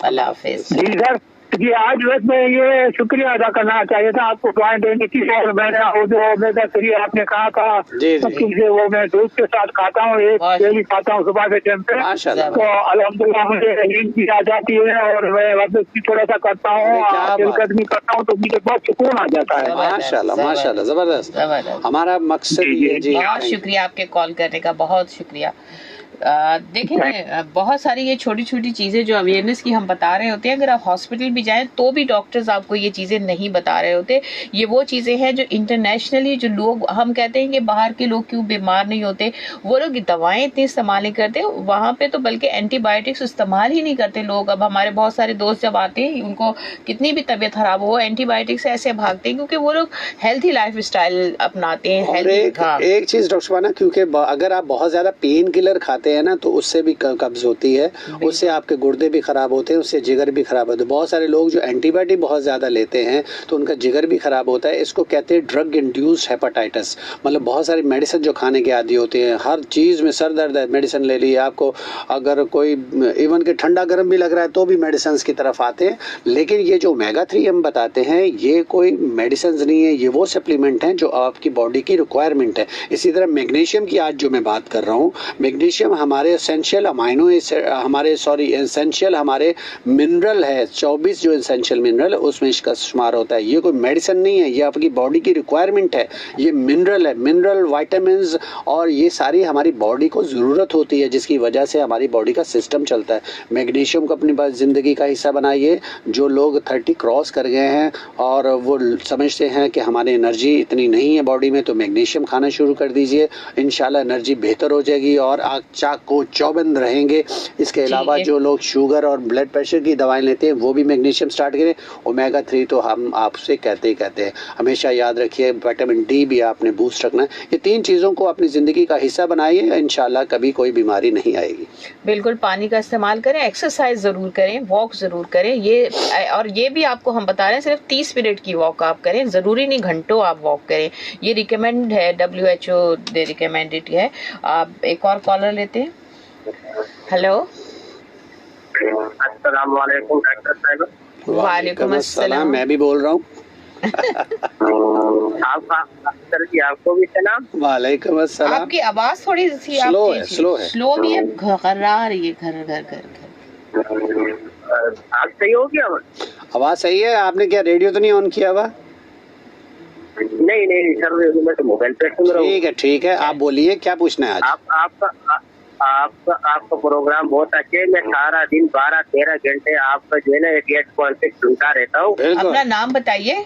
अल्लाह हाफिज। जी सर, जी आज बस मैं ये शुक्रिया अदा करना चाहिए था, आपको दुआएं देने की। और मैंने वो जो ओमेगा 3 आपने कहा था, से वो मैं दूध के साथ खाता हूँ, एक डेली खाता हूँ सुबह के टाइम पे, तो अल्हम्दुलिल्लाह मुझे नींद भी आ जाती है, और मैं वर्जिश भी थोड़ा सा करता हूँ, चलकदमी करता हूँ, तो मुझे बहुत सुकून आ जाता है। माशाल्लाह माशाल्लाह, जबरदस्त। हमारा मकसद ये जी। बहुत शुक्रिया आपके कॉल करने का, बहुत शुक्रिया। देखें बहुत सारी ये छोटी छोटी चीज़ें जो अवेयरनेस की हम बता रहे होते हैं, अगर आप हॉस्पिटल भी भी जाएं तो भी डॉक्टर्स आपको ये चीजें नहीं बता रहे होते। ये वो चीजें हैं जो इंटरनेशनली जो लोग, हम कहते हैं कि बाहर के लोग क्यों बीमार नहीं होते, वो लोग दवाएं इतनी इस्तेमाल नहीं करते, वहां पे तो बल्कि एंटीबायोटिक्स इस्तेमाल ही नहीं करते लोग। अब हमारे बहुत सारे दोस्त जब आते हैं, उनको कितनी भी तबीयत खराब हो, एंटीबायोटिक से ऐसे भागते हैं क्योंकि वो लोग हेल्थी लाइफ स्टाइल अपनाते हैं। और एक चीज डॉक्टर शबाना, क्योंकि अगर आप बहुत ज्यादा पेन किलर खाते हैं ना तो उससे भी कब्ज होती है, उससे आपके गुर्दे भी खराब होते हैं, उससे जिगर भी खराब होता है। बहुत सारे लोग जो एंटीबायोटिक बहुत ज्यादा लेते हैं तो उनका जिगर भी खराब होता है। इसको कहते हैं ड्रग इंड्यूस्ड हेपेटाइटिस, मतलब बहुत सारी मेडिसिन जो खाने के आदी होते हैं, हर चीज में सर दर्द है मेडिसिन ले ली आपको, अगर कोई इवन के ठंडा गर्म भी लग रहा है तो भी मेडिसिन की तरफ आते हैं। लेकिन ये जो ओमेगा 3 हम बताते हैं ये कोई मेडिसिन नहीं है, ये वो सप्लीमेंट हैं जो आपकी बॉडी की रिक्वायरमेंट है। इसी तरह मैग्नीशियम की आज जो मैं बात कर रहा हूँ, मैग्नीशियम हमारे एसेंशियल एसेंशियल हमारे मिनरल है, 24 जो एसेंशियल मिनरल उसमें इसका शुमार होता है। ये कोई मेडिसिन नहीं है, ये आपकी बॉडी की रिक्वायरमेंट है, ये मिनरल है, मिनरल विटामिन्स और ये सारी हमारी बॉडी को ज़रूरत होती है जिसकी वजह से हमारी बॉडी का सिस्टम चलता है। मैग्नीशियम को अपनी ज़िंदगी का हिस्सा बनाइए। जो लोग 30 क्रॉस कर गए हैं और वो समझते हैं कि हमारी एनर्जी इतनी नहीं है बॉडी में, तो मैग्नीशियम खाना शुरू कर दीजिए, इंशाल्लाह एनर्जी बेहतर हो जाएगी और आप चाको चौबंद रहेंगे। इसके अलावा जो लोग शुगर और ब्लड प्रेशर की दवाएं लेते हैं वो भी मैग्नीशियम स्टार्ट करें। ओमेगा 3 तो हम आपसे कहते ही कहते हैं, हमेशा याद रखिए। विटामिन डी भी आपने बूस्ट रखना है। ये 3 चीज़ों को अपनी ज़िंदगी का हिस्सा बनाइए, इंशाल्लाह कभी कोई बीमारी नहीं आएगी। बिल्कुल, पानी का इस्तेमाल करें, एक्सरसाइज ज़रूर करें, वॉक ज़रूर करें। ये भी आपको हम बता रहे हैं सिर्फ 30 मिनट की वॉक आप करें, ज़रूरी नहीं घंटों आप वॉक करें। ये रिकमेंड है, WHO दे रिकमेंडेड है। आप एक और कॉलर लेते हैं। हेलो, अस्सलाम वालेकुम डॉक्टर साहब। वालेकुम अस्सलाम। मैं भी बोल रहा हूँ। आपको भी सलाम। वालेकुम अस्सलाम। आपकी आवाज थोड़ी सी स्लो भी है, घर्रा रही है, घर घर घर घर। आप सही हो गया? आवाज सही है। आपने क्या रेडियो तो नहीं ऑन किया हुआ? नहीं सर, मैं तो मोबाइल पे सुन रहा हूँ। ठीक है, आप बोलिए क्या पूछना है आज? आपका प्रोग्राम बहुत अच्छे है। मैं सारा दिन 12-13 घंटे आपका जो है ना एक कॉन्सेप्ट सुनता रहता हूँ। अपना नाम बताइए।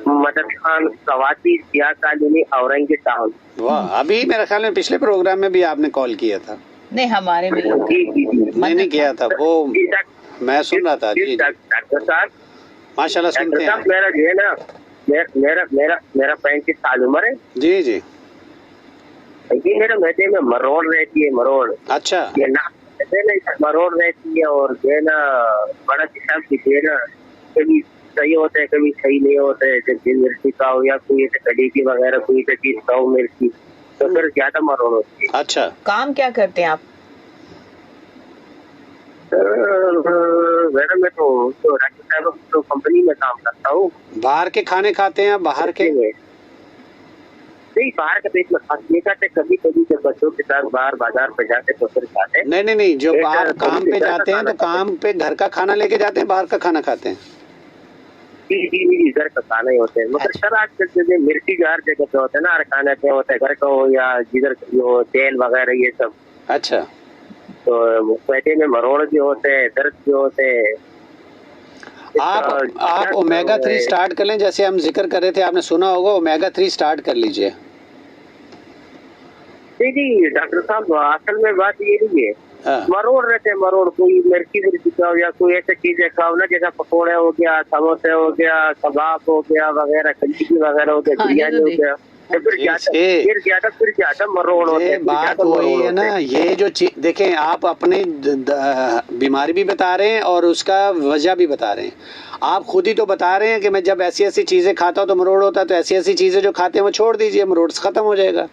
मदद खान, कवाती, सिया कॉलोनी, औरंगी टाउन। वाह, अभी मेरे ख्याल में पिछले प्रोग्राम में भी आपने कॉल किया था। नहीं, हमारे में नहीं किया था, वो मैं सुन रहा था। जी डॉक्टर साहब, माशाल्लाह सुनते हैं। मेरा जो है ना मेरा 35 साल उम्र है। जी जी। ये मेरे मैदे में मरोड़ रहती है, मरोड़। अच्छा। ये ना मरोड़ रहती है और जो है ना बड़ा किस्म की जो है ना कभी सही होता है कभी सही नहीं होता है। जैसे मिर्ची का हो या कोई कड़ी की वगैरह कोई चीज खाओ मिर्ची तो फिर ज्यादा मरोड़ होती है। अच्छा, काम क्या करते हैं आप? मैडम मैं तो डॉक्टर साहब तो कंपनी में काम करता हूँ। बाहर के खाने खाते हैं? बाहर के नहीं, बाहर का पेट में खास नहीं खाते। कभी कभी जब बच्चों के साथ बाहर बाजार पे जाते तो फिर खाते। नहीं, जो बाहर काम पे जाते हैं तो काम पे घर का खाना लेके जाते हैं, बाहर का खाना खाते हैं? जी, घर का खाना ही होता है। मगर सर आजकल जैसे मिर्ची जो हर जगह पे होता है ना, हर खाने पे होता है, घर का हो या जिधर हो तेल वगैरह ये सब। अच्छा। तो पेटे में मरोड़ भी होते हैं, दर्द भी होते हैं। आप ओमेगा 3 स्टार्ट कर लें, जैसे हम जिक्र कर रहे थे, आपने सुना होगा, ओमेगा 3 स्टार्ट कर लीजिए। जी डॉक्टर साहब, असल में बात ये नहीं है, मरोड़ रहते हैं, मरोड़ कोई मिर्ची खाओ या कोई ऐसी चीजें खाओ ना, जैसा पकौड़े हो गया, समोसे हो गया, कबाब हो गया वगैरह, कच्ची वगैरह हो गया, बिरयानी हो गया, फिर ज्यादा मरोड़ होते हैं। बात वही है ना, ये जो चीज देखें, आप अपनी बीमारी भी बता रहे हैं और उसका वजह भी बता रहे हैं। आप खुद ही तो बता रहे हैं कि मैं जब ऐसी चीजें खाता हूँ तो मरोड़ होता है, तो ऐसी चीजें जो खाते हैं वो छोड़ दीजिए, मरोड़ खत्म हो जाएगा।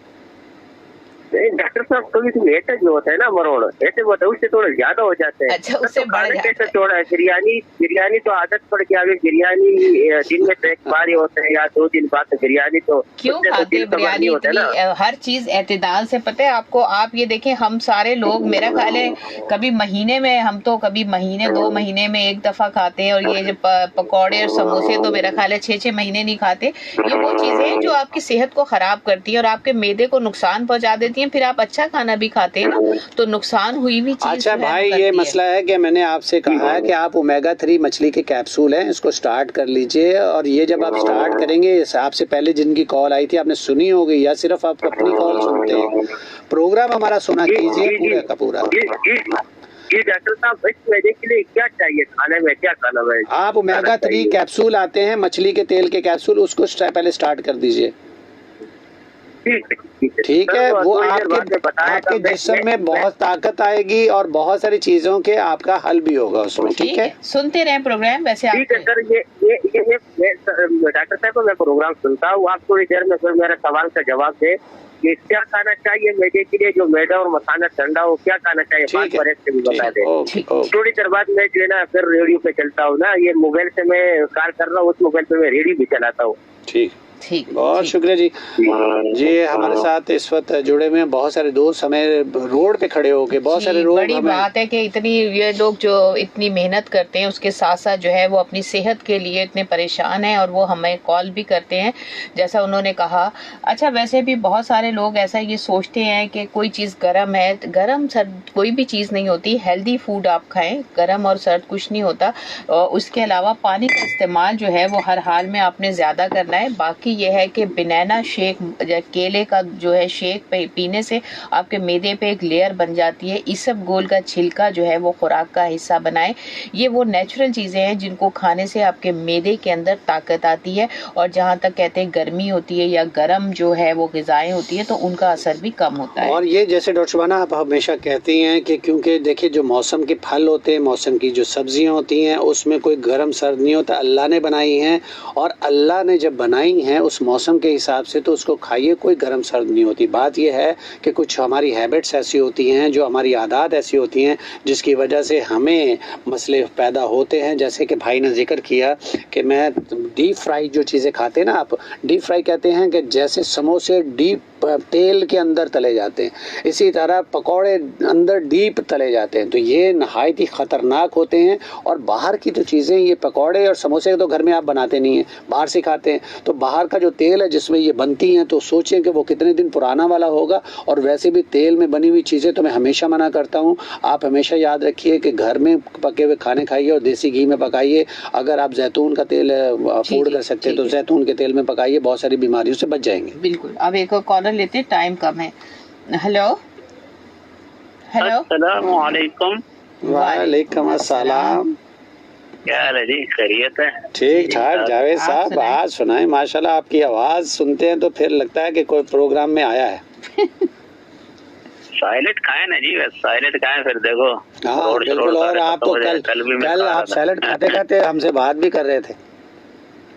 डॉक्टर साहब, कभी कभी ऐसे जो होता है ना मरोड़, ऐसे होता है, उससे थोड़ा ज्यादा हो जाते हैं। अच्छा, उससे बढ़ जाता है। थोड़ा बिरयानी तो आदत पड़ गया। अभी बिरयानी दिन में तो एक बार ही होता है या 2 दिन बाद बिरयानी तो क्यों खाते हैं बिरयानी इतनी? हर चीज एतदाल से, पता है आपको। आप ये देखें, हम सारे लोग मेरा ख्याल है कभी महीने में, हम तो कभी महीने 2 महीने में एक दफा खाते हैं, और ये जो पकौड़े और समोसे तो मेरा ख्याल है 6-6 महीने नहीं खाते। ये वो चीजें हैं जो आपकी सेहत को खराब करती है और आपके मैदे को नुकसान पहुंचा देती है देती हैं, फिर आप अच्छा खाना भी खाते हैं ना, तो नुकसान हुई भी चीज। अच्छा भाई, ये मसला है कि मैंने आपसे कहा है कि आप ओमेगा 3 मछली के कैप्सूल हैं, इसको स्टार्ट कर लीजिए। और ये जब आप स्टार्ट करेंगे, आपसे पहले जिनकी कॉल आई थी आपने सुनी होगी, या सिर्फ आप अपनी कॉल सुनते हैं? प्रोग्राम हमारा सुना कीजिए पूरा का पूरा। जी डॉक्टर साहब, इस वजह के लिए क्या चाहिए खाने में, क्या खाना है? आप ओमेगा 3 कैप्सूल आते हैं, मछली के तेल के कैप्सूल, उसको पहले स्टार्ट कर दीजिए। ठीक है, वो आपके जिस्म में बहुत ताकत आएगी और बहुत सारी चीजों के आपका हल भी होगा उसमें। ठीक है, सुनते रहे प्रोग्राम। वैसे ठीक है सर, ये डॉक्टर साहब को मैं प्रोग्राम सुनता हूँ, आप थोड़ी देर में फिर मेरे सवाल का जवाब दे कि क्या खाना चाहिए मैदे के लिए, जो मैदा और मखाना ठंडा हो, क्या खाना चाहिए, बात पर से भी बता दे। थोड़ी देर बाद मैं जो है ना फिर रेडियो पे चलता हूँ ना, ये मोबाइल से मैं कार कर रहा हूँ, उस मोबाइल पे मैं रेडियो भी चलाता हूँ। ठीक, बहुत शुक्रिया जी। जी हमारे साथ इस वक्त जुड़े हुए हैं बहुत सारे दोस्त, हमें रोड पे खड़े होके बहुत सारे लोग। बड़ी बात है कि इतनी ये लोग जो इतनी मेहनत करते हैं, उसके साथ साथ जो है वो अपनी सेहत के लिए इतने परेशान हैं, और वो हमें कॉल भी करते हैं जैसा उन्होंने कहा। अच्छा, वैसे भी बहुत सारे लोग ऐसा ये सोचते हैं कि कोई चीज़ गर्म है, गर्म सर्द कोई भी चीज़ नहीं होती। हेल्दी फूड आप खाएं, गर्म और सर्द कुछ नहीं होता। और उसके अलावा पानी का इस्तेमाल जो है वो हर हाल में आपने ज़्यादा करना है। बाकी ये है कि बनाना शेक, केले का जो है शेक पीने से आपके मैदे पे एक लेयर बन जाती है। इसबगोल का छिलका जो है वो खुराक का हिस्सा बनाए। ये वो नेचुरल चीजें हैं जिनको खाने से आपके मैदे के अंदर ताकत आती है, और जहाँ तक कहते हैं गर्मी होती है या गर्म जो है वो ग़िज़ाएं होती है, तो उनका असर भी कम होता है। और ये जैसे डॉक्टर शबाना आप हमेशा कहती हैं कि क्योंकि देखिए जो मौसम के फल होते हैं, मौसम की जो सब्जियां होती हैं, उसमें कोई गर्म सर्द नहीं होता, अल्लाह ने बनाई हैं। और अल्लाह ने जब बनाई हैं उस मौसम के हिसाब से, तो उसको खाइए, कोई गर्म सर्द नहीं होती। बात यह है कि कुछ हमारी हैबिट्स ऐसी होती हैं, जो हमारी आदत ऐसी होती हैं, जिसकी वजह से हमें मसले पैदा होते हैं। जैसे कि भाई ने जिक्र किया कि मैं डीप फ्राई जो चीज़ें खाते हैं ना, आप डीप फ्राई कहते हैं कि जैसे समोसे डीप तेल के अंदर तले जाते हैं, इसी तरह पकौड़े अंदर डीप तले जाते हैं, तो ये नहायत ही ख़तरनाक होते हैं। और बाहर की जो चीज़ें, ये पकौड़े और समोसे तो घर में आप बनाते नहीं हैं, बाहर से खाते हैं, तो बाहर का जो तेल है जिसमें ये बनती हैं, तो सोचें कि वो कितने दिन पुराना वाला होगा। और वैसे भी तेल में बनी हुई चीज़ें तो मैं हमेशा मना करता हूँ। आप हमेशा याद रखिए कि घर में पके हुए खाने खाइए और देसी घी में पकाइए। अगर आप जैतून का तेल अफोर्ड कर सकते हैं तो जैतून के तेल में पकाइए, बहुत सारी बीमारियों से बच जाएंगे। बिल्कुल। अब एक और कॉलर लेते, टाइम कम है। हेलो हेलो, अस्सलाम वालेकुम। वालेकुम अस्सलाम। क्या हाल है जी, खैरियत है? ठीक ठाक जावेद साहब, आज सुनाए। माशाल्लाह, आपकी आवाज सुनते हैं तो फिर लगता है कि कोई प्रोग्राम में आया है। सैलेड खाए ना जी, सैलेड खाए फिर देखो। हाँ बिल्कुल। और आप तो कल आप सैलेड खाते खाते हमसे बात भी कर रहे थे।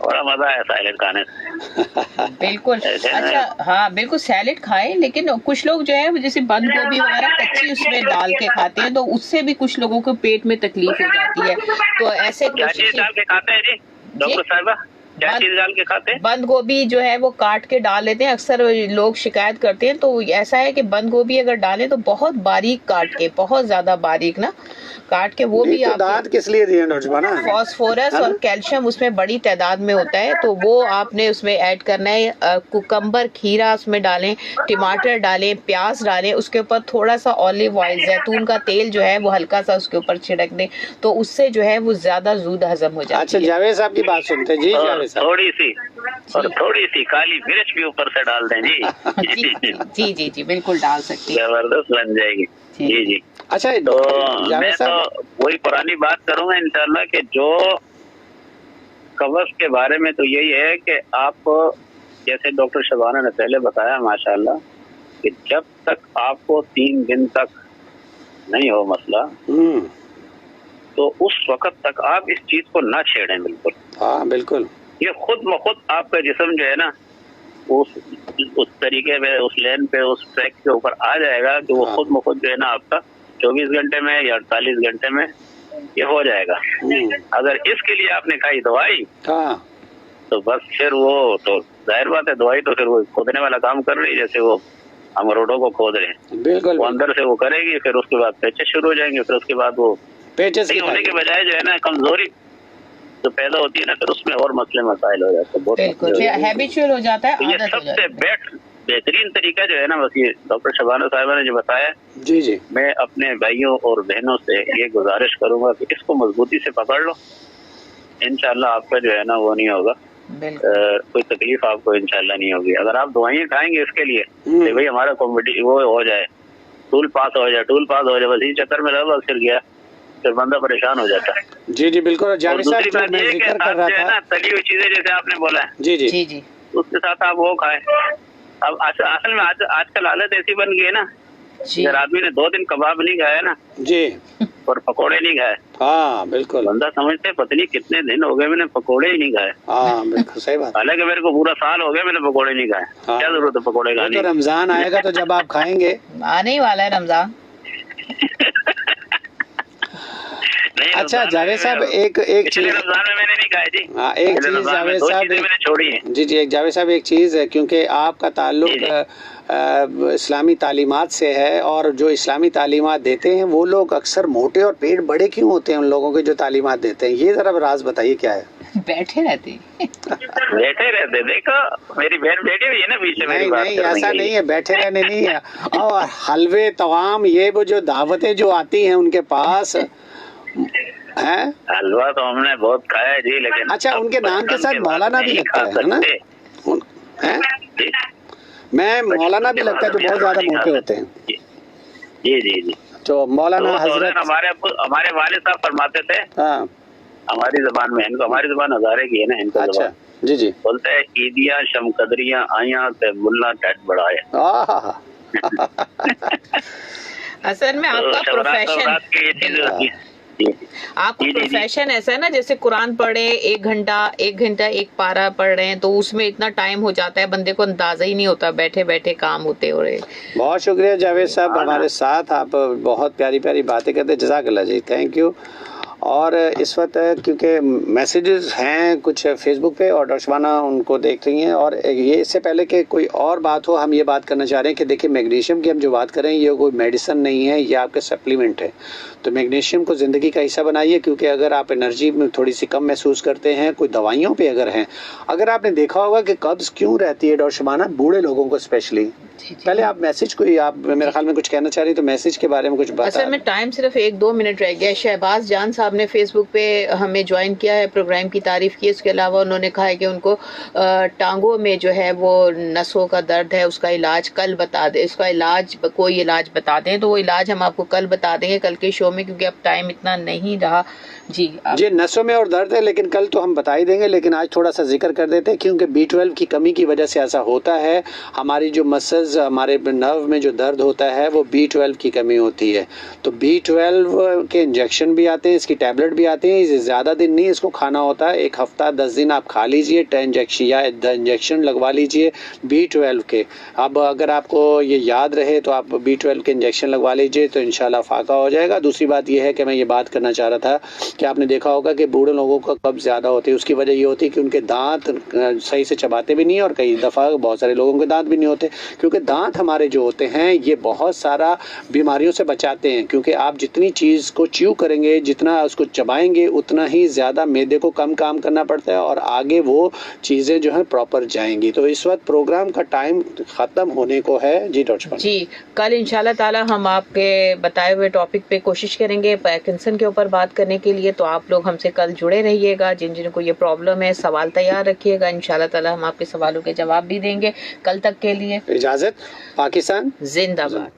बड़ा मजा है सैलेड खाने से। बिल्कुल। अच्छा, हाँ बिल्कुल, सैलेड खाएं, लेकिन कुछ लोग जो है जैसे बंद गोभी वगैरह कच्ची उसमें डाल के खाते हैं, तो उससे भी कुछ लोगों को पेट में तकलीफ हो जाती है। तो ऐसे क्या चीज डाल के खाते हैं जी डॉक्टर साहबा? क्या चीज डाल के खाते हैं? बंद गोभी जो है वो काट के डाल लेते हैं। अक्सर लोग शिकायत करते हैं, तो ऐसा है कि बंद गोभी अगर डालें तो बहुत बारीक काट के, बहुत ज्यादा बारीक ना काट के, वो भी दांत किस लिए दिए डॉक्टर? फास्फोरस और कैल्शियम उसमें बड़ी तादाद में होता है, तो वो आपने उसमें ऐड करना है। कुकम्बर, खीरा उसमें डालें, टमाटर डालें, प्याज डालें, उसके ऊपर थोड़ा सा ऑलिव ऑयल, जैतून का तेल जो है वो हल्का सा उसके ऊपर छिड़क दें, तो उससे जो है वो ज्यादा जूद हजम हो जाती है। अच्छा जावेद साहब की बात सुनते हैं जी। जावेद साहब, थोड़ी सी काली मिर्च भी ऊपर से डाल दें जी। जी जी जी बिल्कुल डाल सकते हैं, जबरदस्त बन जाएगी। जी जी। अच्छा, तो मैं तो वही पुरानी बात करूंगा इंशाल्लाह कि जो कब्ज़ के बारे में तो यही है कि आप, जैसे डॉक्टर शबाना ने पहले बताया माशाल्लाह, कि जब तक आपको 3 दिन तक नहीं हो मसला, तो उस वक्त तक आप इस चीज को ना छेड़ें। बिल्कुल, हाँ बिल्कुल। ये खुद ब खुद आपका जिस्म जो है ना उस तरीके पे, उस लेन पे, उस ट्रैक के ऊपर आ जाएगा कि वो खुद ब खुद जो है ना आपका 24 घंटे में या 48 घंटे में ये हो जाएगा। अगर इसके लिए आपने खाई दवाई, तो बस फिर वो तो जाहिर बात है, दवाई तो फिर वो खोदने वाला काम कर रही है, जैसे वो हम रोडों को खोद रहे हैं। बिल्कुल। वो अंदर से वो करेगी, फिर उसके बाद पेचेस शुरू हो जाएंगे, फिर उसके बाद वो पेचेस होने के बजाय जो है ना कमजोरी जो पैदा होती है ना, फिर उसमें और मसले मसाइल हो जाते हैं। बिल्कुल, हैबिचुअल हो जाता है, ये सबसे बेहतरीन तरीका जो है ना, बस ये डॉक्टर शबाना साहिबा ने जो बताया, जी जी, मैं अपने भाइयों और बहनों से ये गुजारिश करूंगा कि इसको मजबूती से पकड़ लो, इंशाल्लाह आपका जो है ना वो नहीं होगा, कोई तकलीफ आपको इंशाल्लाह नहीं होगी। अगर आप दवाइयाँ खाएंगे इसके लिए कि भाई हमारा कॉम्पिटिशन वो हो जाए, टूल पास हो जाए, बस इस चक्कर में रहा फिर गया, फिर बंदा परेशान हो जाता है। जी जी बिल्कुल। जावेद साहब, जो मैं जिक्र कर रहा था, तली हुई चीजें जैसे आपने बोला, जी जी जी, उसके साथ आप वो खाएं। अब असल में आजकल हालत ऐसी बन गई है ना, अगर आदमी ने 2 दिन कबाब नहीं खाया ना जी, और पकोड़े नहीं खाए, हाँ बिल्कुल, बंदा समझते हैं पता नहीं कितने दिन हो गए मैंने पकोड़े ही नहीं खाए। हाँ बिल्कुल सही बात। हालांकि मेरे को पूरा साल हो गया मैंने पकोड़े नहीं खाए। हाँ। क्या जरूरत है पकोड़े खाने तो रमजान आएगा तो जब आप खाएंगे, आने ही वाला है रमजान। अच्छा जावेद साहब, एक चीज रमजान में मैंने नहीं खाए जी। हाँ, एक चीज जावेद साहब, मैंने छोड़ी है। जी जी, एक जावेद साहब एक चीज है, क्योंकि आपका ताल्लुक इस्लामी तालीमात से है, और जो इस्लामी तालीमात देते हैं वो लोग अक्सर मोटे और पेट बड़े क्यों होते हैं उन लोगों के जो तालीमात देते हैं, ये जरा राज बताइए क्या है। बैठे रहते देखो मेरी बहन बैठी हुई है ना पीछे। नहीं ऐसा नहीं है, बैठे रहने नहीं है। और हलवे तवाम, ये वो जो दावतें जो आती हैं उनके पास है, हलवा तो हमने बहुत खाया है जी, लेकिन अच्छा उनके नाम के साथ मौलाना भी लगता है ना, मैं मौलाना भी लगता है जो बहुत ज्यादा मोटे होते हैं। जी जी जी, तो मौलाना हजरत हमारे वालिद साहब फरमाते थे, हाँ हमारी जबान में, इनको हमारी जबान हजारे की है ना, इनको अच्छा जी जी, बोलते हैं ईदियां शमकदरियां आया ते मुल्ला टैट बढ़ाया। असल में आपका प्रोफेशन, आपका प्रोफेशन ऐसा है ना, जैसे कुरान पढ़े 1 घंटा 1 पारा पढ़ रहे हैं, तो उसमें इतना टाइम हो जाता है बंदे को अंदाजा ही नहीं होता, बैठे बैठे काम होते हो रहे। बहुत शुक्रिया जावेद साहब, हमारे साथ आप बहुत प्यारी प्यारी बातें करते, जज़ाकल्लाह जी, थैंक यू। और इस वक्त क्योंकि मैसेजेस हैं कुछ फेसबुक पे और डॉक्टर शबाना उनको देख रही हैं, और ये इससे पहले कि कोई और बात हो, हम ये बात करना चाह रहे हैं कि देखिए मैग्नीशियम की हम जो बात करें ये कोई मेडिसिन नहीं है, ये आपके सप्लीमेंट है। तो मैग्नीशियम को ज़िंदगी का हिस्सा बनाइए, क्योंकि अगर आप एनर्जी में थोड़ी सी कम महसूस करते हैं, कोई दवाइयों पे अगर हैं, अगर आपने देखा होगा कि कब्ज़ क्यों रहती है डॉक्टर शबाना, बूढ़े लोगों को स्पेशली। पहले आप मैसेज कोई, आप मेरे ख्याल में कुछ कहना चाह रही, तो मैसेज के बारे में कुछ बता। असल में टाइम सिर्फ 1-2 मिनट रह गया। शहबाज जान साहब ने फेसबुक पे हमें ज्वाइन किया है, प्रोग्राम की तारीफ की। इसके अलावा उन्होंने कहा है कि उनको टांगों में जो है वो नसों का दर्द है, उसका इलाज कल बता दें, इसका इलाज कोई इलाज बता दें, तो वो इलाज हम आपको कल बता देंगे कल के शो में, क्योंकि अब टाइम इतना नहीं रहा जी। जी नसों में और दर्द है, लेकिन कल तो हम बता ही देंगे, लेकिन आज थोड़ा सा जिक्र कर देते हैं, क्योंकि B12 की कमी की वजह से ऐसा होता है। हमारी जो मसल्स, हमारे नर्व में जो दर्द होता है वो B12 की कमी होती है। तो B12 के इंजेक्शन भी आते हैं, इसकी टैबलेट भी आती है, ज़्यादा दिन नहीं इसको खाना होता है, 1 हफ्ता 10 दिन आप खा लीजिए, 10 इंजेक्शन लगवा लीजिए B12 के। अब अगर आपको ये याद रहे तो आप B12 के इंजेक्शन लगवा लीजिए, तो इंशाल्लाह फाका हो जाएगा। दूसरी बात यह है कि मैं ये बात करना चाह रहा था कि आपने देखा होगा कि बूढ़े लोगों का कब्ज़ ज़्यादा होती है, उसकी वजह ये होती है कि उनके दांत सही से चबाते भी नहीं, और कई दफ़ा बहुत सारे लोगों के दांत भी नहीं होते, क्योंकि दांत हमारे जो होते हैं ये बहुत सारा बीमारियों से बचाते हैं। क्योंकि आप जितनी चीज़ को च्यू करेंगे, जितना उसको चबाएंगे, उतना ही ज़्यादा मैदे को कम काम करना पड़ता है, और आगे वो चीज़ें जो है प्रॉपर जाएंगी। तो इस वक्त प्रोग्राम का टाइम ख़त्म होने को है जी डॉक्टर जी। कल इंशाल्लाह ताला हम आपके बताए हुए टॉपिक पे कोशिश करेंगे पार्किंसन के ऊपर बात करने के लिए, तो आप लोग हमसे कल जुड़े रहिएगा। जिन जिनको ये प्रॉब्लम है सवाल तैयार रखिएगा, इंशाल्लाह ताला हम आपके सवालों के जवाब भी देंगे। कल तक के लिए इजाज़त, पाकिस्तान जिंदाबाद।